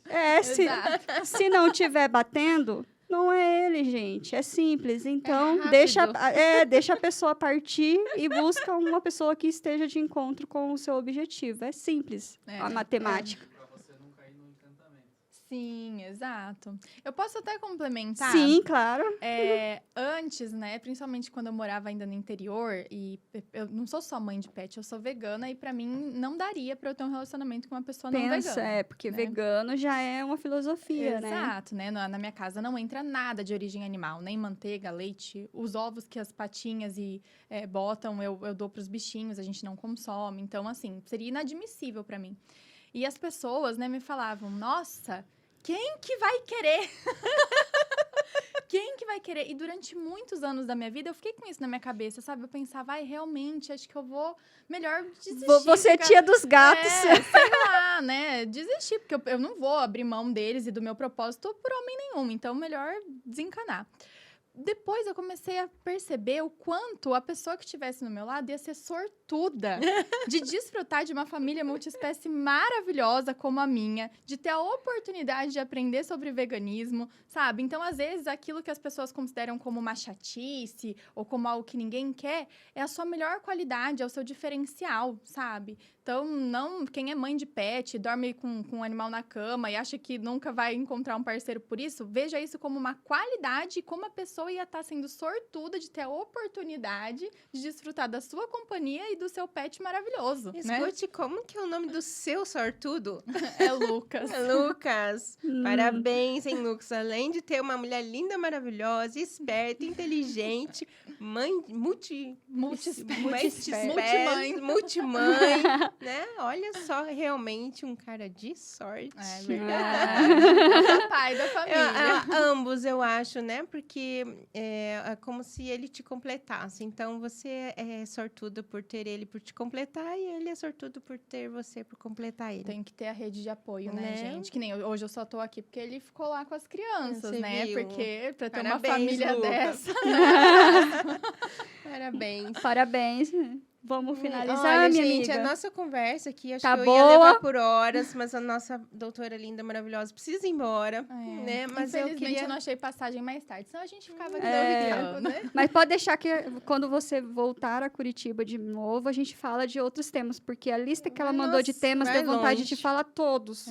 Exato. Se não estiver batendo, não é ele, gente. É simples. Então, rápido. deixa a pessoa partir e busca uma pessoa que esteja de encontro com o seu objetivo. É simples a matemática. Pra você não cair no encantamento. Sim, exato. Eu posso até complementar? Sim, claro. Antes, né, principalmente quando eu morava ainda no interior, e eu não sou só mãe de pet, eu sou vegana, e pra mim não daria pra eu ter um relacionamento com uma pessoa não vegana. Porque né? vegano já é uma filosofia, né? Exato, né? Na minha casa não entra nada de origem animal, nem manteiga, leite. Os ovos que as patinhas botam, eu dou pros bichinhos, a gente não consome. Então, assim, seria inadmissível pra mim. E as pessoas, né, me falavam, nossa, quem que vai querer? Quem que vai querer? E durante muitos anos da minha vida, eu fiquei com isso na minha cabeça, sabe? Eu pensava, realmente, acho que eu vou melhor desistir. Você é tia dos gatos. Sei lá, né? Desistir, porque eu não vou abrir mão deles e do meu propósito por homem nenhum. Então, melhor desencanar. Depois eu comecei a perceber o quanto a pessoa que estivesse no meu lado ia ser sortuda de desfrutar de uma família multiespécie maravilhosa como a minha, de ter a oportunidade de aprender sobre veganismo, sabe? Então, às vezes, aquilo que as pessoas consideram como uma chatice ou como algo que ninguém quer é a sua melhor qualidade, é o seu diferencial, sabe? Então, quem é mãe de pet, dorme com um animal na cama e acha que nunca vai encontrar um parceiro por isso, veja isso como uma qualidade e como a pessoa ia estar sendo sortuda de ter a oportunidade de desfrutar da sua companhia e do seu pet maravilhoso, né? Escute, como que é o nome do seu sortudo? É Lucas. Lucas. Parabéns, hein, Lucas? Além de ter uma mulher linda, maravilhosa, esperta, inteligente, mãe multimãe, né? Olha só, realmente um cara de sorte. É verdade. Pai da família. Ambos, eu acho, né? Porque é como se ele te completasse. Então, você é sortudo por ter ele por te completar e ele é sortudo por ter você por completar ele. Tem que ter a rede de apoio, né, gente? Que nem hoje eu só tô aqui porque ele ficou lá com as crianças, né? Viu? Porque pra ter Parabéns, uma família Lucas. dessa, Parabéns. Parabéns. Vamos finalizar, Olha, minha gente, amiga. a nossa conversa aqui, acho Tá que eu ia boa. levar por horas, mas a nossa doutora linda, maravilhosa, precisa ir embora, né? Mas infelizmente eu não achei passagem mais tarde, senão a gente ficava aqui tempo, né? né? Mas pode deixar que quando você voltar a Curitiba de novo, a gente fala de outros temas, porque a lista que ela mandou de temas vai deu vontade longe. de falar todos.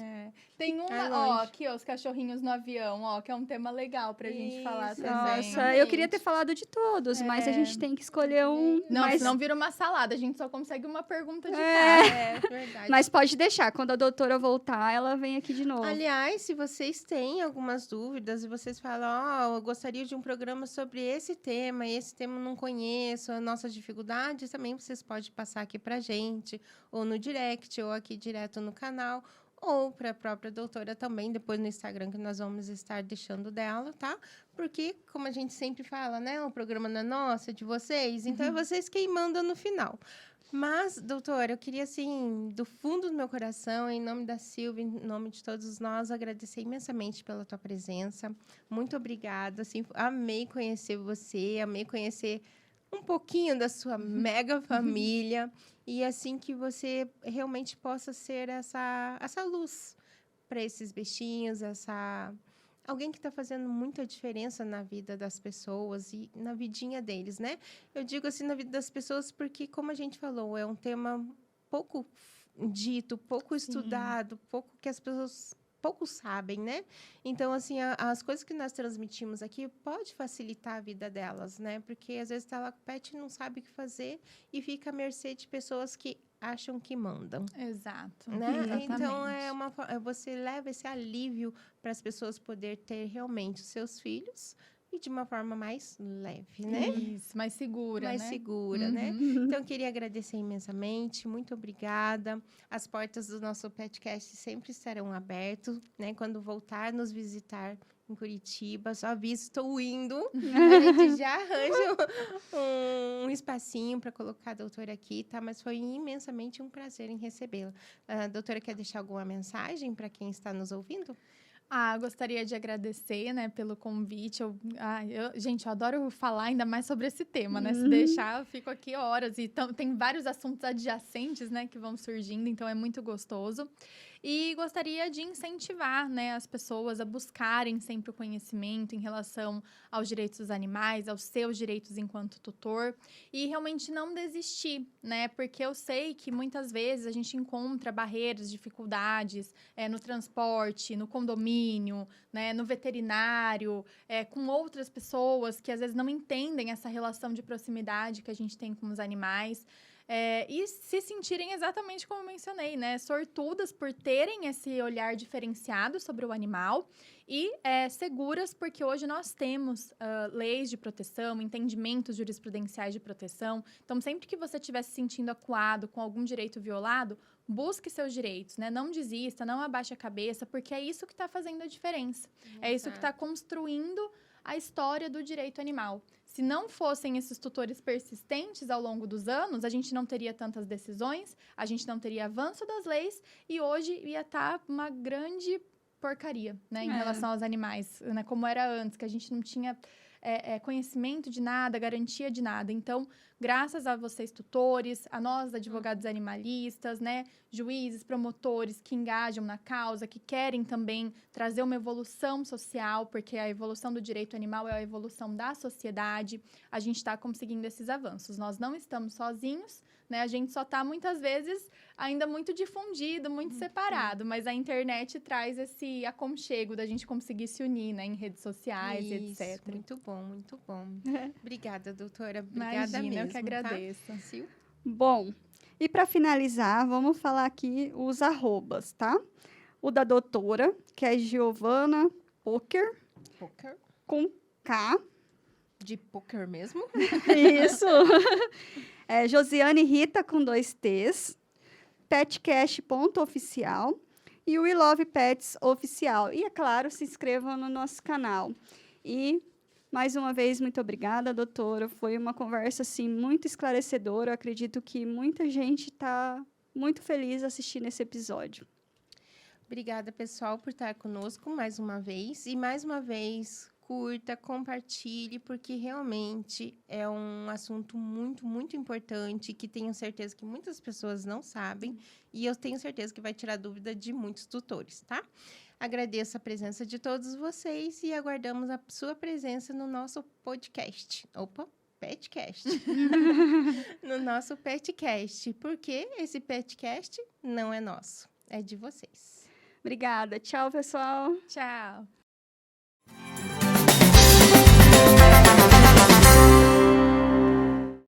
Tem Vai uma, longe. aqui, os cachorrinhos no avião, que é um tema legal pra gente falar Isso, também. Nossa, eu queria ter falado de todos, mas a gente tem que escolher um. Não, mas, senão vira uma salada, a gente só consegue uma pergunta de cada. É verdade. mas pode deixar, quando a doutora voltar, ela vem aqui de novo. Aliás, se vocês têm algumas dúvidas e vocês falam, eu gostaria de um programa sobre esse tema eu não conheço, as nossas dificuldades, também vocês podem passar aqui pra gente, ou no direct, ou aqui direto no canal, ou para a própria doutora também, depois no Instagram, que nós vamos estar deixando dela, tá? Porque, como a gente sempre fala, né? O programa não é nosso, é de vocês, então é vocês quem mandam no final. Mas, doutora, eu queria, assim, do fundo do meu coração, em nome da Silvia, em nome de todos nós, agradecer imensamente pela tua presença. Muito obrigada, assim, amei conhecer você, amei conhecer um pouquinho da sua mega família e, assim, que você realmente possa ser essa luz para esses bichinhos, alguém que está fazendo muita diferença na vida das pessoas e na vidinha deles, né? Eu digo assim, na vida das pessoas, porque, como a gente falou, é um tema pouco dito, pouco estudado, pouco que as pessoas pouco sabem, né? Então, assim, as coisas que nós transmitimos aqui pode facilitar a vida delas, né? Porque, às vezes, tá lá com o pet e não sabe o que fazer e fica à mercê de pessoas que acham que mandam. Exato. Né? Exatamente. Então, você leva esse alívio para as pessoas poderem ter realmente os seus filhos e de uma forma mais leve, né? Isso, mais segura, Mais né? segura, né? Então, eu queria agradecer imensamente, muito obrigada. As portas do nosso podcast sempre estarão abertas, né? Quando voltar nos visitar em Curitiba, só aviso, estou indo. A gente já arranja um espacinho para colocar a doutora aqui, tá? Mas foi imensamente um prazer em recebê-la. A doutora quer deixar alguma mensagem para quem está nos ouvindo? Gostaria de agradecer, né, pelo convite. Gente, eu adoro falar ainda mais sobre esse tema, né? Se deixar, eu fico aqui horas. E tem vários assuntos adjacentes, né, que vão surgindo, então é muito gostoso. E gostaria de incentivar, né, as pessoas a buscarem sempre o conhecimento em relação aos direitos dos animais, aos seus direitos enquanto tutor, e realmente não desistir, né? Porque eu sei que muitas vezes a gente encontra barreiras, dificuldades no transporte, no condomínio, né, no veterinário, com outras pessoas que às vezes não entendem essa relação de proximidade que a gente tem com os animais. E se sentirem exatamente como eu mencionei, né? Sortudas por terem esse olhar diferenciado sobre o animal e seguras porque hoje nós temos leis de proteção, entendimentos jurisprudenciais de proteção. Então, sempre que você estiver se sentindo acuado com algum direito violado, busque seus direitos, né? Não desista, não abaixe a cabeça, porque é isso que está fazendo a diferença. É isso que está construindo a história do direito animal. Se não fossem esses tutores persistentes ao longo dos anos, a gente não teria tantas decisões, a gente não teria avanço das leis e hoje ia estar uma grande porcaria, né, em relação aos animais, né, como era antes, que a gente não tinha conhecimento de nada, garantia de nada. Então, graças a vocês, tutores, a nós, advogados animalistas, né, juízes, promotores que engajam na causa, que querem também trazer uma evolução social, porque a evolução do direito animal é a evolução da sociedade, a gente está conseguindo esses avanços. Nós não estamos sozinhos, né, a gente só está, muitas vezes, ainda muito difundido, muito separado, mas a internet traz esse aconchego da gente conseguir se unir, né, em redes sociais, Isso, etc. muito bom, muito bom. Obrigada, doutora. Obrigada Imagina, mesmo, eu que agradeço. Tá? Sil? Bom, e para finalizar, vamos falar aqui os arrobas, tá? O da doutora, que é Giovana Poker, Poker? com K. De poker mesmo? Isso. Josiane Rita, com 2 T's. Petcash.oficial. E o We Love Pets Oficial. E, é claro, se inscrevam no nosso canal. E, mais uma vez, muito obrigada, doutora. Foi uma conversa, assim, muito esclarecedora. Eu acredito que muita gente está muito feliz assistindo esse episódio. Obrigada, pessoal, por estar conosco mais uma vez. E, mais uma vez, curta, compartilhe, porque realmente é um assunto muito, muito importante, que tenho certeza que muitas pessoas não sabem. E eu tenho certeza que vai tirar dúvida de muitos tutores, tá? Agradeço a presença de todos vocês e aguardamos a sua presença no nosso podcast. Opa, Petcast. No nosso Petcast, porque esse Petcast não é nosso, é de vocês. Obrigada. Tchau, pessoal. Tchau!